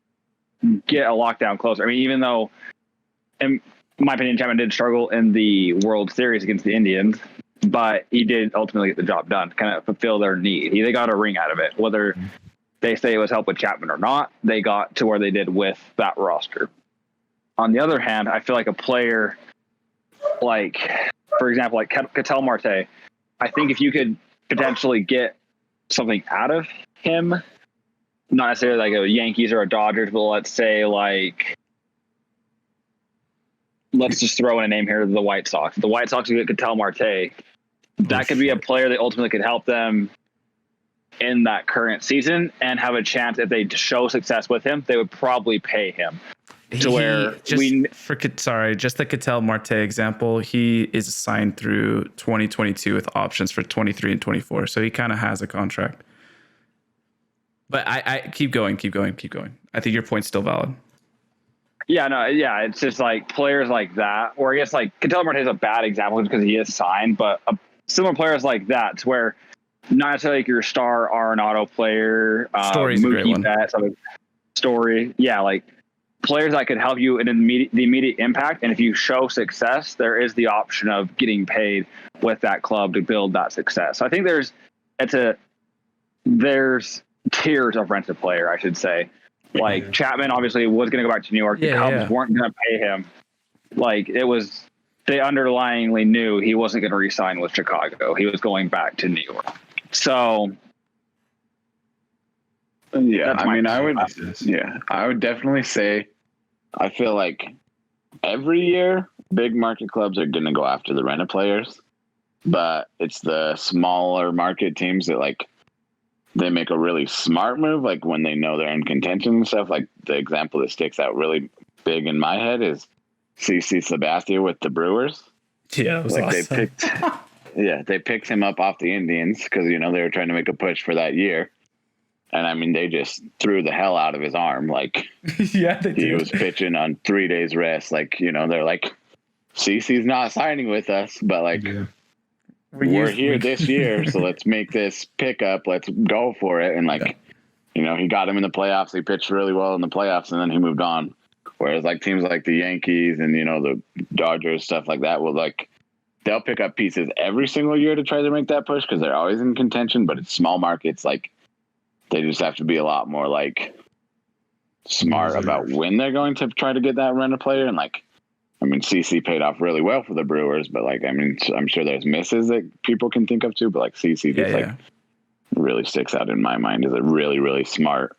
get a lockdown closer. I mean, even though, in my opinion, Chapman did struggle in the World Series against the Indians, but he did ultimately get the job done, kind of fulfill their need. They got a ring out of it. Whether they say it was help with Chapman or not, they got to where they did with that roster. On the other hand, I feel like a player like, for example, like Ketel Marte, I think if you could potentially get something out of him, not necessarily like a Yankees or a Dodgers, but let's say like, let's just throw in a name here, the White Sox. The White Sox could Ketel Marte. That could be a player that ultimately could help them in that current season and have a chance. If they show success with him, they would probably pay him. To where just the Ketel Marte example, he is signed through 2022 with options for 23 and 24. So he kind of has a contract. But I keep going. I think your point's still valid. Yeah, no, yeah, it's just like players like that, or I guess like Ketel Marte is a bad example because he is signed, but similar players like that, to where not necessarily like your star Arenado player, Story's a great one. Story, yeah, like players that could help you in the immediate impact, and if you show success, there is the option of getting paid with that club to build that success. So I think there's tiers of rented player, I should say. Like Chapman obviously was going to go back to New York. The Cubs weren't going to pay him. Like they underlyingly knew he wasn't going to re-sign with Chicago. He was going back to New York. So yeah, I would definitely say, I feel like every year big market clubs are going to go after the rented players, but it's the smaller market teams that like they make a really smart move, like when they know they're in contention and stuff. Like the example that sticks out really big in my head is CC Sabathia with the Brewers. Yeah, it was like awesome. they picked him up off the Indians because they were trying to make a push for that year. And I mean, they just threw the hell out of his arm. Like, yeah, they did. He was pitching on 3 days rest. Like, they're like, CC's not signing with us, but like, we're here this year, so let's make this pickup. Let's go for it. And like, he got him in the playoffs. He pitched really well in the playoffs, and then he moved on. Whereas like teams like the Yankees and the Dodgers, stuff like that, will like they'll pick up pieces every single year to try to make that push because they're always in contention. But it's small markets, like. They just have to be a lot more like smart about when they're going to try to get that rental player. And like, I mean, CC paid off really well for the Brewers, but like, I mean, I'm sure there's misses that people can think of too, but like CC just really sticks out in my mind as a really, really smart.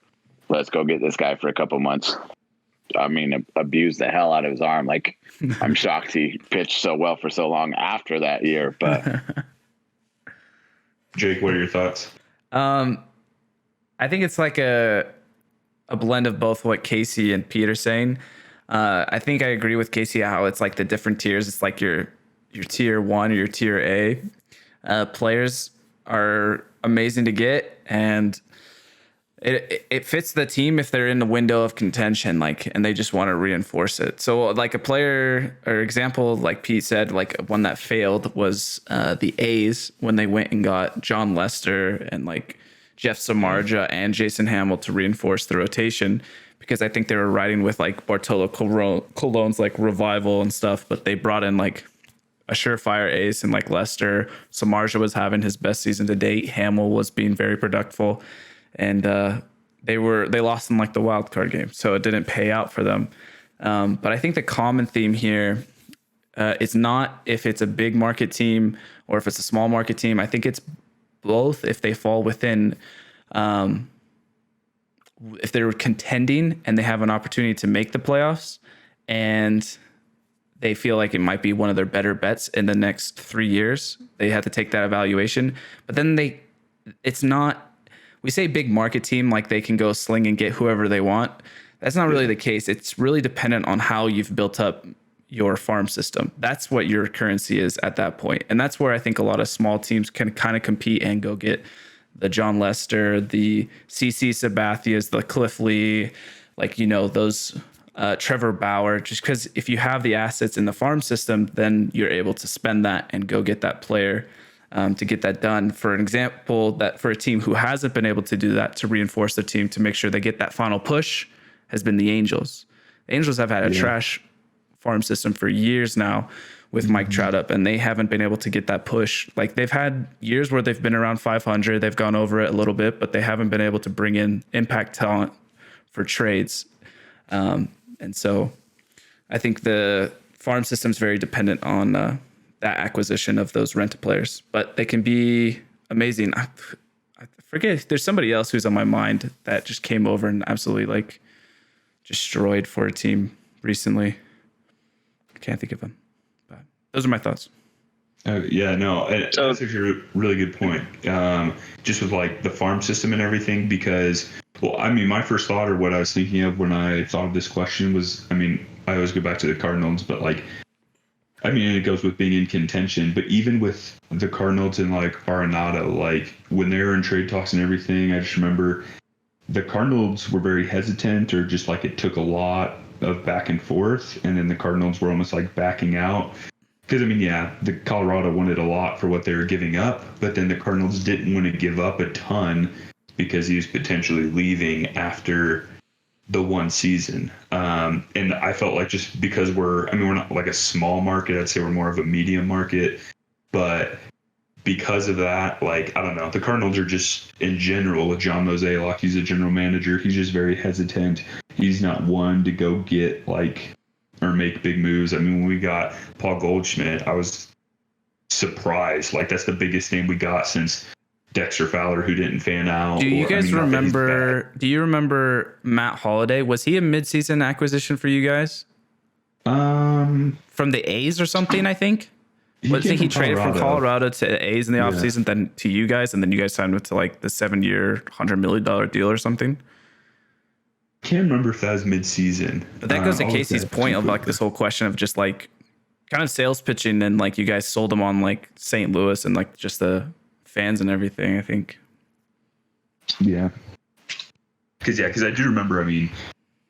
Let's go get this guy for a couple months. I mean, abused the hell out of his arm. Like, I'm shocked he pitched so well for so long after that year, but Jake, what are your thoughts? I think it's like a blend of both what Kasey and Pete are saying. I think I agree with Kasey how it's like the different tiers. It's like your tier 1 or your tier A. Players are amazing to get, and it fits the team if they're in the window of contention, like, and they just want to reinforce it. So like a player or example, like Pete said, like one that failed was the A's when they went and got John Lester and like Jeff Samardzija and Jason Hamill to reinforce the rotation, because I think they were riding with like Bartolo Colon's like revival and stuff, but they brought in like a surefire ace and like Lester. Samardzija was having his best season to date. Hamill was being very productive, and they lost in like the wild card game, so it didn't pay out for them. But I think the common theme here is not if it's a big market team or if it's a small market team. I think it's both if they fall within, if they're contending and they have an opportunity to make the playoffs and they feel like it might be one of their better bets in the next 3 years, they have to take that evaluation. But then it's not, we say big market team, like they can go sling and get whoever they want. That's not really the case. It's really dependent on how you've built up your farm system. That's what your currency is at that point. And that's where I think a lot of small teams can kind of compete and go get the John Lester, the CC Sabathias, the Cliff Lee, like, those Trevor Bauer, just because if you have the assets in the farm system, then you're able to spend that and go get that player to get that done. For an example, that for a team who hasn't been able to do that to reinforce the team to make sure they get that final push has been the Angels. The Angels have had a trash farm system for years now with Mike Trout up, and they haven't been able to get that push. Like, they've had years where they've been around 500. They've gone over it a little bit, but they haven't been able to bring in impact talent for trades. And so I think the farm system is very dependent on that acquisition of those rental players, but they can be amazing. I forget, there's somebody else who's on my mind that just came over and absolutely like destroyed for a team recently. I can't think of him, but those are my thoughts. Yeah, no, that's actually a really good point. Just with like the farm system and everything, because, well, I mean, my first thought or what I was thinking of when I thought of this question was, I mean, I always go back to the Cardinals, but like, I mean, it goes with being in contention, but even with the Cardinals and like Arenado, like when they were in trade talks and everything, I just remember the Cardinals were very hesitant, or just like it took a lot of back and forth, and then the Cardinals were almost like backing out. Because, I mean, yeah, the Colorado wanted a lot for what they were giving up, but then the Cardinals didn't want to give up a ton because he was potentially leaving after the one season. And I felt like just because we're not like a small market, I'd say we're more of a medium market, but because of that, like, I don't know, the Cardinals are just, in general, with John Mozeliak, he's a general manager, he's just very hesitant. He's not one to go get like, or make big moves. I mean, when we got Paul Goldschmidt, I was surprised. Like, that's the biggest name we got since Dexter Fowler, who didn't fan out. Do you guys remember? Do you remember Matt Holliday? Was he a midseason acquisition for you guys? From the A's or something, I think. I think he traded from Colorado to the A's in the offseason, then to you guys, and then you guys signed him to like the 7-year, $100 million deal or something. Can't remember if that was mid-season. But that goes to Kasey's point of like this whole question of just like kind of sales pitching, and like you guys sold him on like St. Louis and like just the fans and everything, I think. Yeah. Because I do remember, I mean,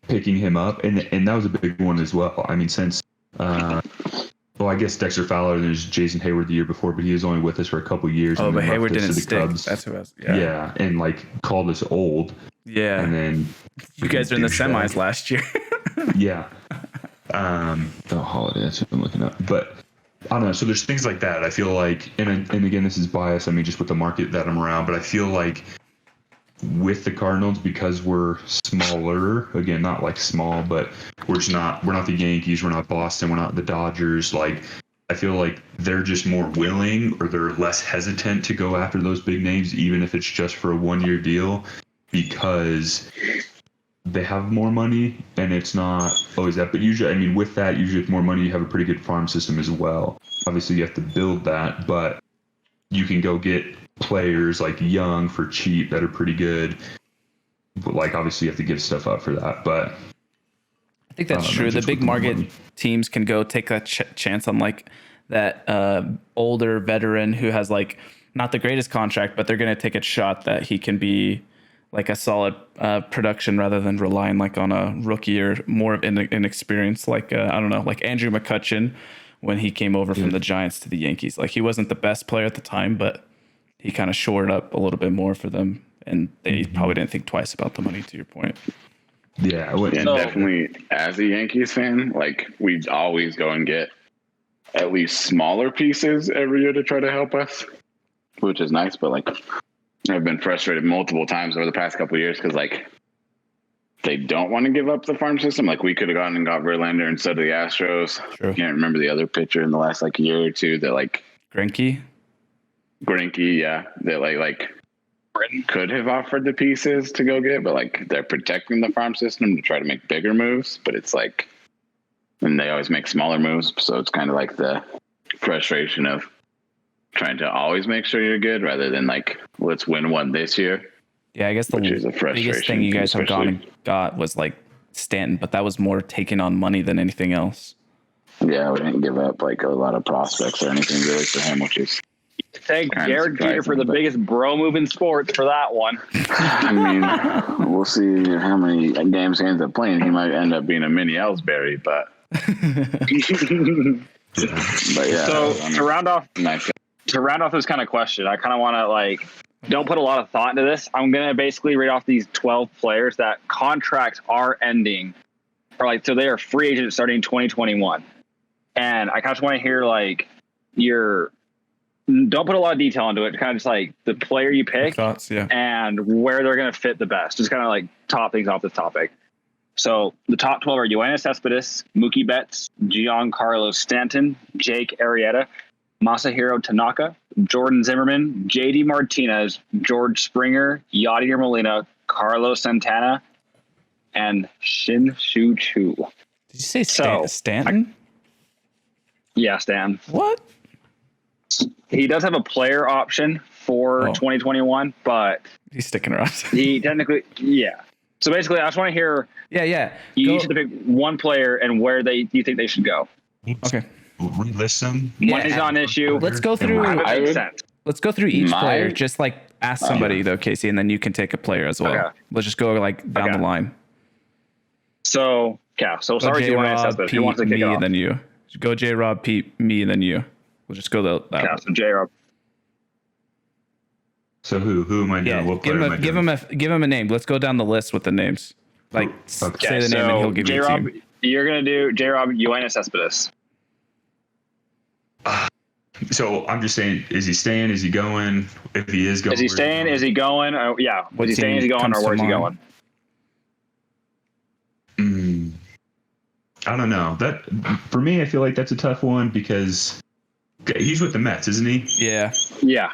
picking him up, and that was a big one as well. I mean, since, well, I guess Dexter Fowler, and there's Jason Hayward the year before, but he was only with us for a couple years. Oh, but Hayward didn't stick. Cubs. That's who I was. Yeah, and like called us old. Yeah. And then you guys are in the semis last year. Yeah. Holiday, that's what I'm looking up. But I don't know. So there's things like that. I feel like, and again, this is bias. I mean, just with the market that I'm around, but I feel like with the Cardinals, because we're smaller, again, not like small, but we're not the Yankees, we're not Boston, we're not the Dodgers. Like, I feel like they're just more willing, or they're less hesitant to go after those big names, even if it's just for a 1-year deal, because they have more money, and it's not always that. But usually, I mean, with that, usually with more money, you have a pretty good farm system as well. Obviously, you have to build that, but you can go get players like young for cheap that are pretty good. But like, obviously, you have to give stuff up for that. But I think that's true. The big market teams can go take a chance on like that older veteran who has like not the greatest contract, but they're going to take a shot that he can be like a solid production rather than relying like on a rookie or more of inexperience. Like, I don't know, like Andrew McCutchen when he came over from the Giants to the Yankees. Like, he wasn't the best player at the time, but he kind of shored up a little bit more for them. And they probably didn't think twice about the money, to your point. Yeah, and definitely as a Yankees fan, like, we always go and get at least smaller pieces every year to try to help us, which is nice. But like, I've been frustrated multiple times over the past couple of years because like they don't want to give up the farm system. Like, we could have gone and got Verlander instead of the Astros. True. I can't remember the other pitcher in the last like year or two that like Greinke, yeah, that like could have offered the pieces to go get, but like they're protecting the farm system to try to make bigger moves. But it's like, and they always make smaller moves, so it's kind of like the frustration of trying to always make sure you're good rather than like, let's win one this year. Yeah, I guess the biggest thing you guys have gone and got was like Stanton, but that was more taking on money than anything else. Yeah, we didn't give up like a lot of prospects or anything really for him, which is Thank Kinda Jared Jeter for the surprising, but- biggest bro move in sports for that one. I mean, we'll see how many games he ends up playing. He might end up being a mini Ellsbury, but yeah. So to round off nice. this kind of question, I kind of want to don't put a lot of thought into this. I'm going to basically read off these 12 players that contracts are ending, or so they are free agents starting 2021. And I kind of want to hear don't put a lot of detail into it. Kind of just the player you pick Thoughts, yeah. and where they're going to fit the best. Just kind of top things off this topic. So the top 12 are Yoenis Cespedes, Mookie Betts, Giancarlo Stanton, Jake Arrieta, Masahiro Tanaka, Jordan Zimmerman, JD Martinez, George Springer, Yadier Molina, Carlos Santana, and Shin Shu Chu. Did you say So, Stanton? Yeah, Stan. What? He does have a player option for 2021, but He's sticking around. he technically, yeah. So basically, I just want to hear Yeah. you Go- each have to pick one player and where you think they should go. Okay. Relist them. Money's not an issue. Let's go through. Have it I make would- sense. Let's go through each My- player. Just ask somebody though, Kasey, and then you can take a player as well. Okay. Let's just go down Okay. the line. So Go sorry, Yoenis J-Rob, Cespedes. Pete, Who wants to kick me, it off? and then you. Go J-Rob, Pete, me, and then you. We'll just go that Yeah, way. so J-Rob. So who am I doing? Yeah, What give player him am I doing? give him a name. Let's go down the list with the names. Okay. Say the name and he'll give you a J-Rob, team. you're gonna do J-Rob Yoenis Cespedes. So I'm just saying, is he staying? Is he going? If he is going, Is he where's staying? going? Is he going? Yeah. What Is he staying? team Is he going? comes Or to where's he mind? going? I don't know. That for me, I feel like that's a tough one because he's with the Mets, isn't he? Yeah. Yeah.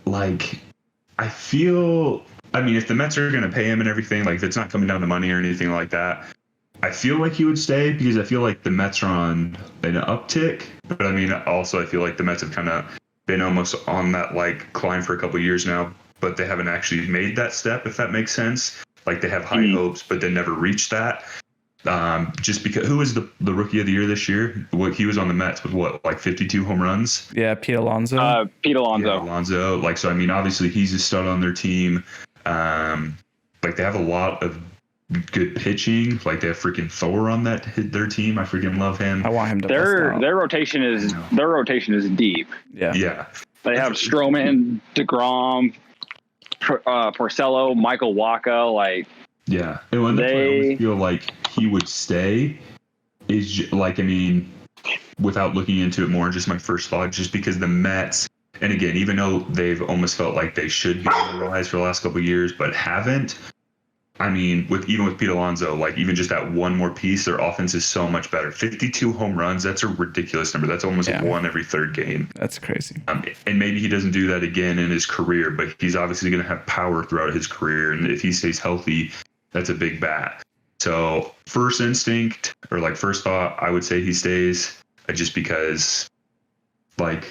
I feel. I mean, if the Mets are going to pay him and everything, if it's not coming down to money or anything like that, I feel like he would stay because I feel like the Mets are on an uptick. But I mean, also I feel like the Mets have kind of been almost on that climb for a couple of years now, but they haven't actually made that step, if that makes sense. They have high hopes, but they never reached that. Just because who was the rookie of the year this year? He was on the Mets with 52 home runs. Yeah, Pete Alonso. Pete Alonso. Yeah, Alonso. So I mean, obviously he's a stud on their team. They have a lot of good pitching. They have freaking Thor on their team. I freaking love him. I want him to bust Their out. rotation is deep. Yeah. Yeah. They have Stroman, DeGrom, Porcello, Michael Wacha. Yeah. And when I always feel like he would stay is without looking into it more, just my first thought, just because the Mets, and again, even though they've almost felt like they should be on the rise for the last couple of years, but haven't. I mean, with Pete Alonso, even just that one more piece, their offense is so much better. 52 home runs, that's a ridiculous number. That's almost one every third game. That's crazy. And maybe he doesn't do that again in his career, but he's obviously going to have power throughout his career. And if he stays healthy, that's a big bat. So first instinct or first thought, I would say he stays just because that.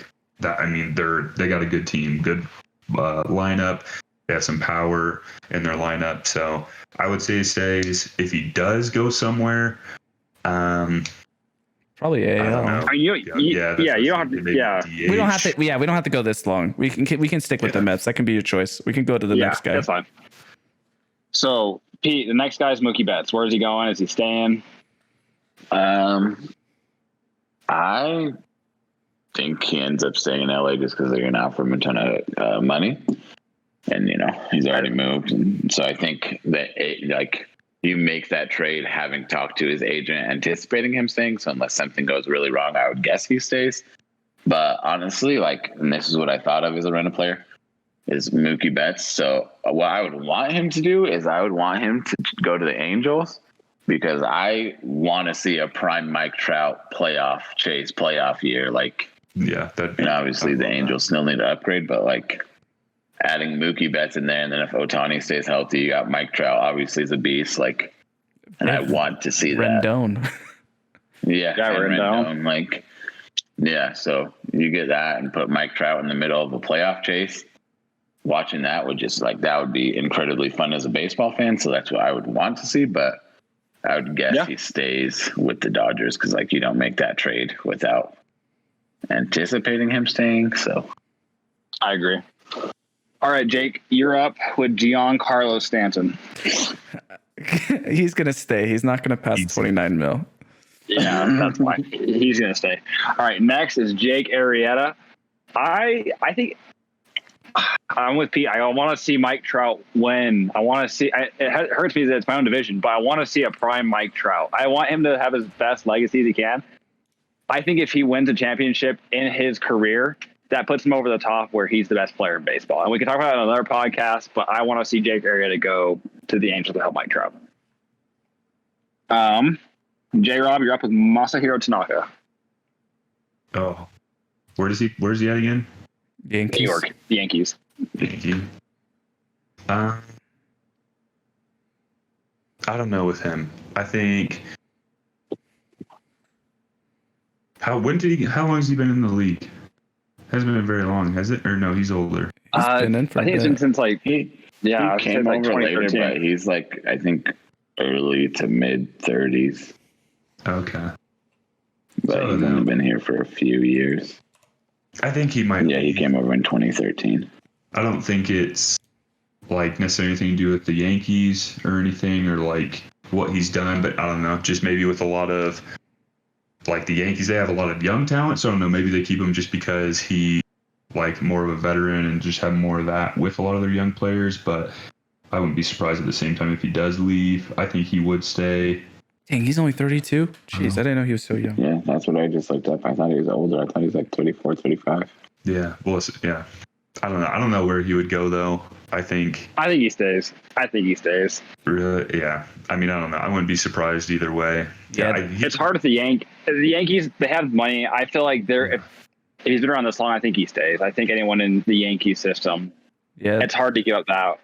I mean, they got a good team, good lineup. They have some power in their lineup. So I would say he stays. If he does go somewhere, Probably I don't AL. know. You don't have to. Yeah. We don't have to. Yeah, we don't have to go this long. We can stick with the Mets. That can be your choice. We can go to the next guy. That's fine. So Pete, the next guy is Mookie Betts. Where is he going? Is he staying? I think he ends up staying in LA just because they're going to offer him a ton of money. And, he's already moved. And so I think that, you make that trade having talked to his agent, anticipating him staying. So unless something goes really wrong, I would guess he stays. But honestly, and this is what I thought of as a rental player, is Mookie Betts. So what I would want him to do is I would want him to go to the Angels because I want to see a prime Mike Trout playoff year. Yeah, Obviously the Angels still need to upgrade, but adding Mookie Betts in there, and then if Ohtani stays healthy, you got Mike Trout. Obviously, is a beast. And I want to see that. Rendon. Yeah, Rendon. So you get that and put Mike Trout in the middle of a playoff chase. Watching that would just that would be incredibly fun as a baseball fan. So that's what I would want to see. But I would guess he stays with the Dodgers because you don't make that trade without anticipating him staying. So I agree. All right, Jake, you're up with Giancarlo Stanton. He's gonna stay. He's not gonna pass 29 mil. Yeah, that's fine. He's gonna stay. All right, next is Jake Arrieta. I think I'm with Pete. I want to see Mike Trout win. I want to see. It hurts me that it's my own division, but I want to see a prime Mike Trout. I want him to have his best legacy as he can. I think if he wins a championship in his career, that puts him over the top where he's the best player in baseball. And we can talk about it on another podcast, but I want to see Jake Arrieta go to the Angels to help Mike Trout. Jrob, you're up with Masahiro Tanaka. Oh, where's he at again? Yankees. New York, the Yankees. Yankee. I don't know with him. I think. How long has he been in the league? Hasn't been very long, has it? Or no, he's older. He's been in for I think it's been since like He came like over later, 2013. but he's like, I think, early to mid 30s. Okay. But So he's only been here for a few years. I think he might. Yeah, he came over in 2013. I don't think it's like necessarily anything to do with the Yankees or anything, or like what he's done, but I don't know. Just maybe with a lot of like the Yankees, they have a lot of young talent. So I don't know. Maybe they keep him just because he like more of a veteran and just have more of that with a lot of their young players. But I wouldn't be surprised at the same time if he does leave. I think he would stay. Dang, he's only 32. Jeez, I didn't know he was so young. Yeah, that's what I just looked up. I thought he was older. I thought he was like 34, 35. Yeah. Well, yeah. I don't know. I don't know where he would go though. I think he stays. really, yeah. I mean, I don't know. I wouldn't be surprised either way. Yeah, It's hard with the Yankees. The Yankees, they have money. I feel like if he's been around this long, I think he stays. I think anyone in the Yankee system, Yeah, it's hard to give up that.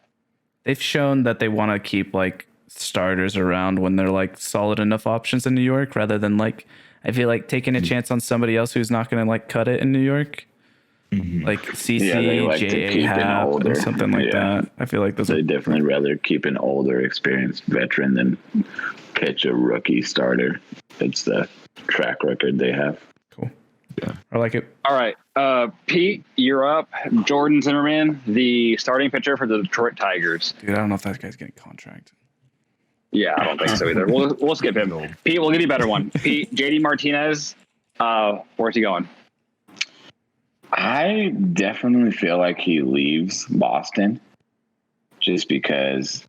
they've shown that they want to keep like starters around when they're like solid enough options in New York, rather than like I feel like taking a chance on somebody else who's not going to like cut it in New York, like CC, Yeah, they like to JA keep an Happ, older. or something like Yeah. that. I feel like those They are definitely rather keep an older, experienced veteran than pitch a rookie starter. It's the track record they have. cool. Yeah. I like it. All right, Pete, you're up. Jordan Zimmerman, the starting pitcher for the Detroit Tigers. Dude, I don't know if that guy's getting a contract. Yeah, I don't think so either. We'll skip him. Pete, we'll give you a better one. Pete, JD Martinez, where's he going? I definitely feel like he leaves Boston just because,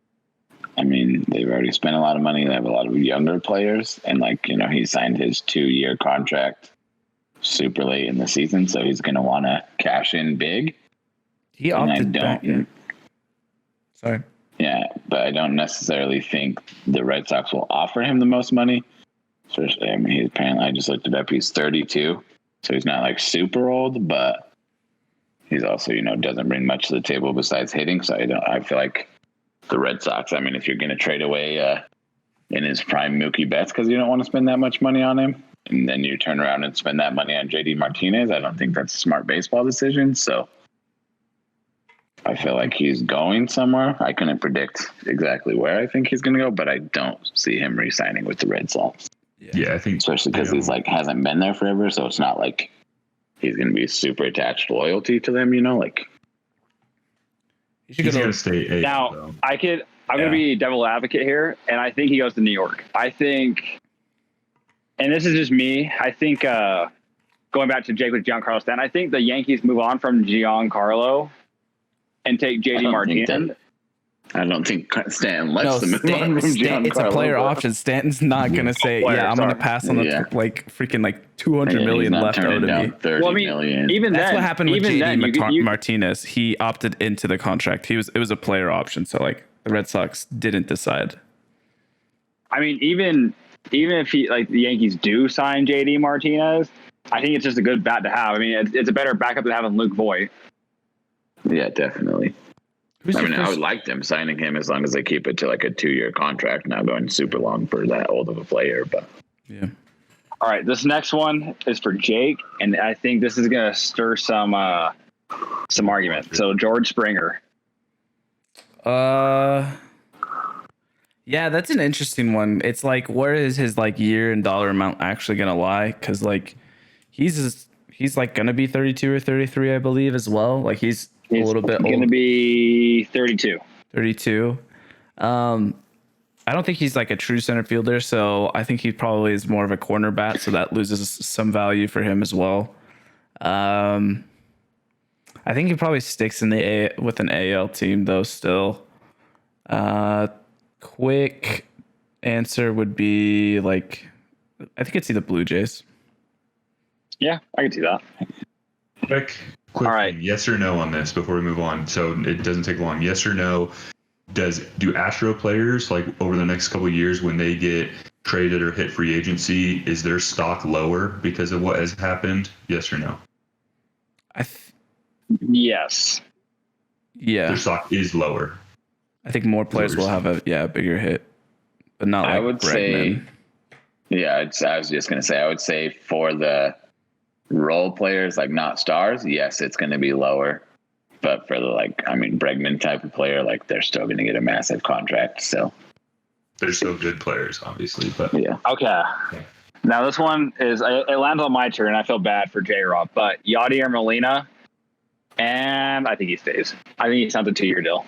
I mean, they've already spent a lot of money. They have a lot of younger players. And, like, you know, he signed his 2-year contract super late in the season. So he's going to want to cash in big. He And I opted back. don't, Sorry. yeah, but I don't necessarily think the Red Sox will offer him the most money. Especially, I mean, he's apparently, I just looked it up, he's 32. So he's not like super old, but he's also, you know, doesn't bring much to the table besides hitting. So I feel like the Red Sox, I mean, if you're going to trade away in his prime Mookie Betts because you don't want to spend that much money on him, and then you turn around and spend that money on JD Martinez, I don't think that's a smart baseball decision. So I feel like he's going somewhere. I couldn't predict exactly where I think he's going to go, but I don't see him re-signing with the Red Sox. Yeah, I think Especially because he's like hasn't been there forever, so it's not like he's going to be super attached loyalty to them, you know, like He should he's go going to to stay. Eight, Now, though. I'm going to be devil advocate here, and I think he goes to New York. I think, and this is just me, I think going back to Jake with Giancarlo Stanton, I think the Yankees move on from Giancarlo and take JD Martinez. I don't think Stanton lets them move on from Stanton, it's a Giancarlo, player but- option. Stanton's not going to say, player, yeah, I'm going to sorry. pass on the Yeah. like freaking like 200 Yeah, million he's not left turning owed to down me. 30 Well, I mean, million. even That's then, what happened with even JD then, you- Martinez. He opted into the contract. It was a player option, so like the Red Sox didn't decide. I mean, even if he like the Yankees do sign JD Martinez, I think it's just a good bat to have. I mean, it's a better backup than having Luke Voigt. Yeah, definitely. Who's I your mean, I first- would like them signing him as long as they keep it to like a 2-year contract, not going super long for that old of a player. But Yeah. All right, this next one is for Jake, and I think this is going to stir some argument. So George Springer. Yeah, that's an interesting one. It's like, where is his like year and dollar amount actually gonna lie? Because like he's he's like gonna be 32 or 33, I believe, as well. Like he's a little bit old. Going to be 32. 32. I don't think he's like a true center fielder, so I think he probably is more of a corner bat, so that loses some value for him as well. I think he probably sticks in with an AL team though still. Quick answer would be like, I think it's either Blue Jays. Yeah, I can see that. Quick All right. thing. Yes or no on this before we move on. So it doesn't take long. Yes or no. Do Astro players, like over the next couple of years, when they get traded or hit free agency, is their stock lower because of what has happened? Yes or no? Yes. Yeah. Their stock is lower. I think more players will have a bigger hit, but not like I would Bregman. say, I was just going to say, I would say for the role players, like not stars, yes, it's going to be lower. But for the Bregman type of player, like they're still going to get a massive contract. So They're still good players, obviously, but yeah. Okay. Now this one is it lands on my turn. I feel bad for Jrob, but Yadier Molina, and I think he stays. I think he signed a 2-year deal.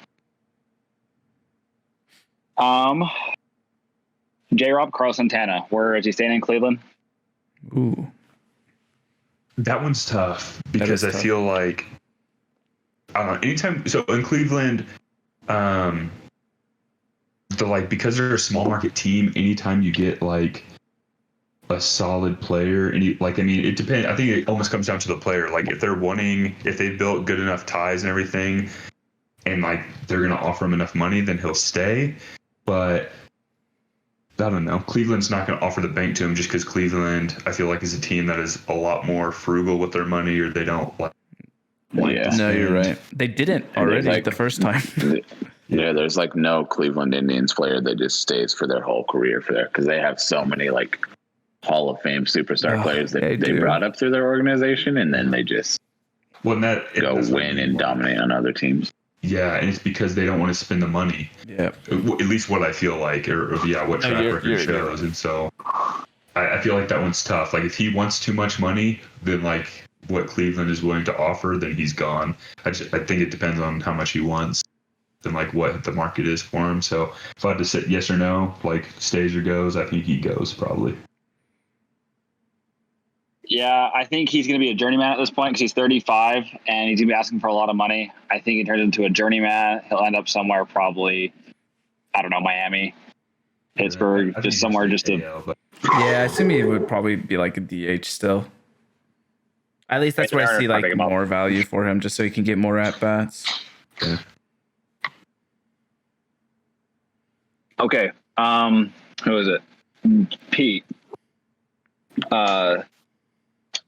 Jrob, Carlos Santana. Where is he staying in Cleveland? Ooh. that one's tough because I tough. feel like anytime. So in Cleveland, because they're a small market team, anytime you get like a solid player, and it depends. I think it almost comes down to the player. Like if they built good enough ties and everything, and like they're gonna offer him enough money, then he'll stay. But I don't know. Cleveland's not going to offer the bank to him just because Cleveland, I feel like, is a team that is a lot more frugal with their money, or they don't like. Yeah. No, you're right. They didn't already the first time. Yeah, there's like no Cleveland Indians player that just stays for their whole career because they have so many like Hall of Fame superstar players that they brought up through their organization, and then they just go win and dominate on other teams. Yeah, and it's because they don't want to spend the money. Yeah. At least what I feel like, or what track record shows. And so I feel like that one's tough. Like if he wants too much money, then like what Cleveland is willing to offer, then he's gone. I think it depends on how much he wants and like what the market is for him. So if I had to say yes or no, like stays or goes, I think he goes probably. Yeah, I think he's going to be a journeyman at this point because he's 35 and he's going to be asking for a lot of money. I think he turns into a journeyman. He'll end up somewhere probably, I don't know, Miami, Pittsburgh, just somewhere just to. Yeah, I assume he would probably be like a DH still. At least that's where I see like more value for him, just so he can get more at bats. Yeah. Okay, who is it? Pete.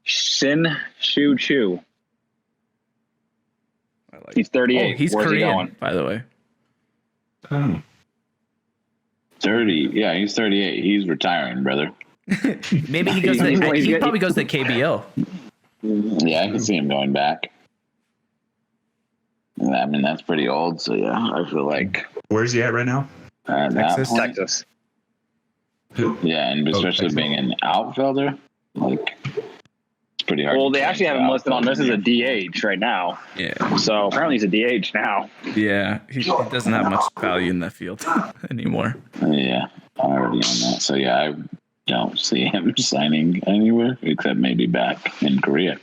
Shin Shu Chu. He's 38. Oh, he's Where's Korean, he going? by the way. Oh. 30. Yeah, he's 38. He's retiring, brother. Maybe he goes. He probably goes to KBO. Yeah, I can see him going back. I mean, that's pretty old. So yeah, I feel like. Where's he at right now? Texas. Yeah, and especially being an outfielder, like it's pretty hard. Well, they actually have him listed on this as a DH right now. Yeah. So apparently he's a DH now. Yeah, he doesn't have much value in that field anymore. Yeah, already on that. So yeah, I don't see him signing anywhere except maybe back in Korea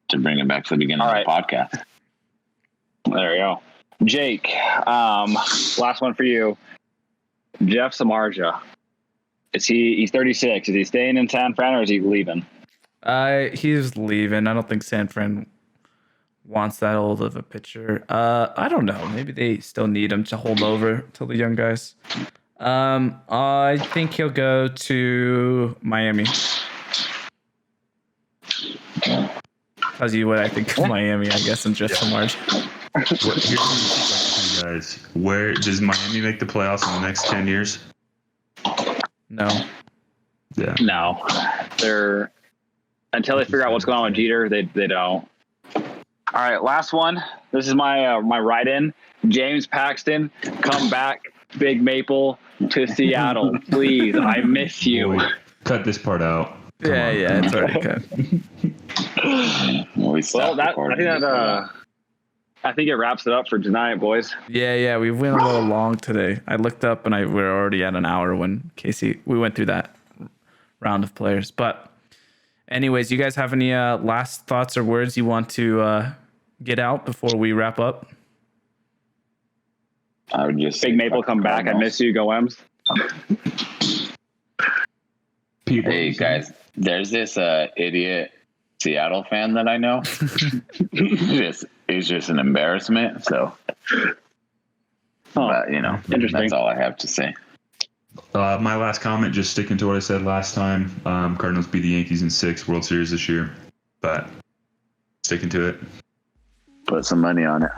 to bring him back to the beginning of the podcast. There you go. Jake, last one for you. Jeff Samardzija. He's 36. Is he staying in San Fran or is he leaving? He's leaving. I don't think San Fran wants that old of a pitcher. I don't know. Maybe they still need him to hold over till the young guys. I think he'll go to Miami. Tells you what I think of Miami, I guess, and Jeff Samardzija. Here's a question for you guys. Where does Miami make the playoffs in the next 10 years? No. Yeah. No. They're until they figure out what's going on with Jeter, they don't. All right, last one. This is my write-in. James Paxton, come back, Big Maple to Seattle, please. I miss you. Cut this part out. Yeah, it's already cut. We stopped I recording think before that I think it wraps it up for tonight, boys. Yeah, we went a little long today. I looked up and we're already at an hour when we went through that round of players. But anyways, you guys have any last thoughts or words you want to get out before we wrap up? I would just Big Maple, come back. I miss you. Go Ems. Hey guys, there's this idiot Seattle fan that I know. He's just an embarrassment. So, but interesting. that's all I have to say. My last comment, just sticking to what I said last time. Cardinals beat the Yankees in 6 World Series this year, but sticking to it. Put some money on it.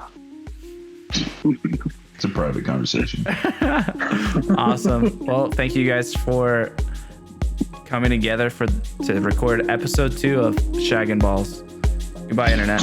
It's a private conversation. Awesome. Well, thank you guys for coming together to record episode 2 of Shaggin Balls. Goodbye, Internet.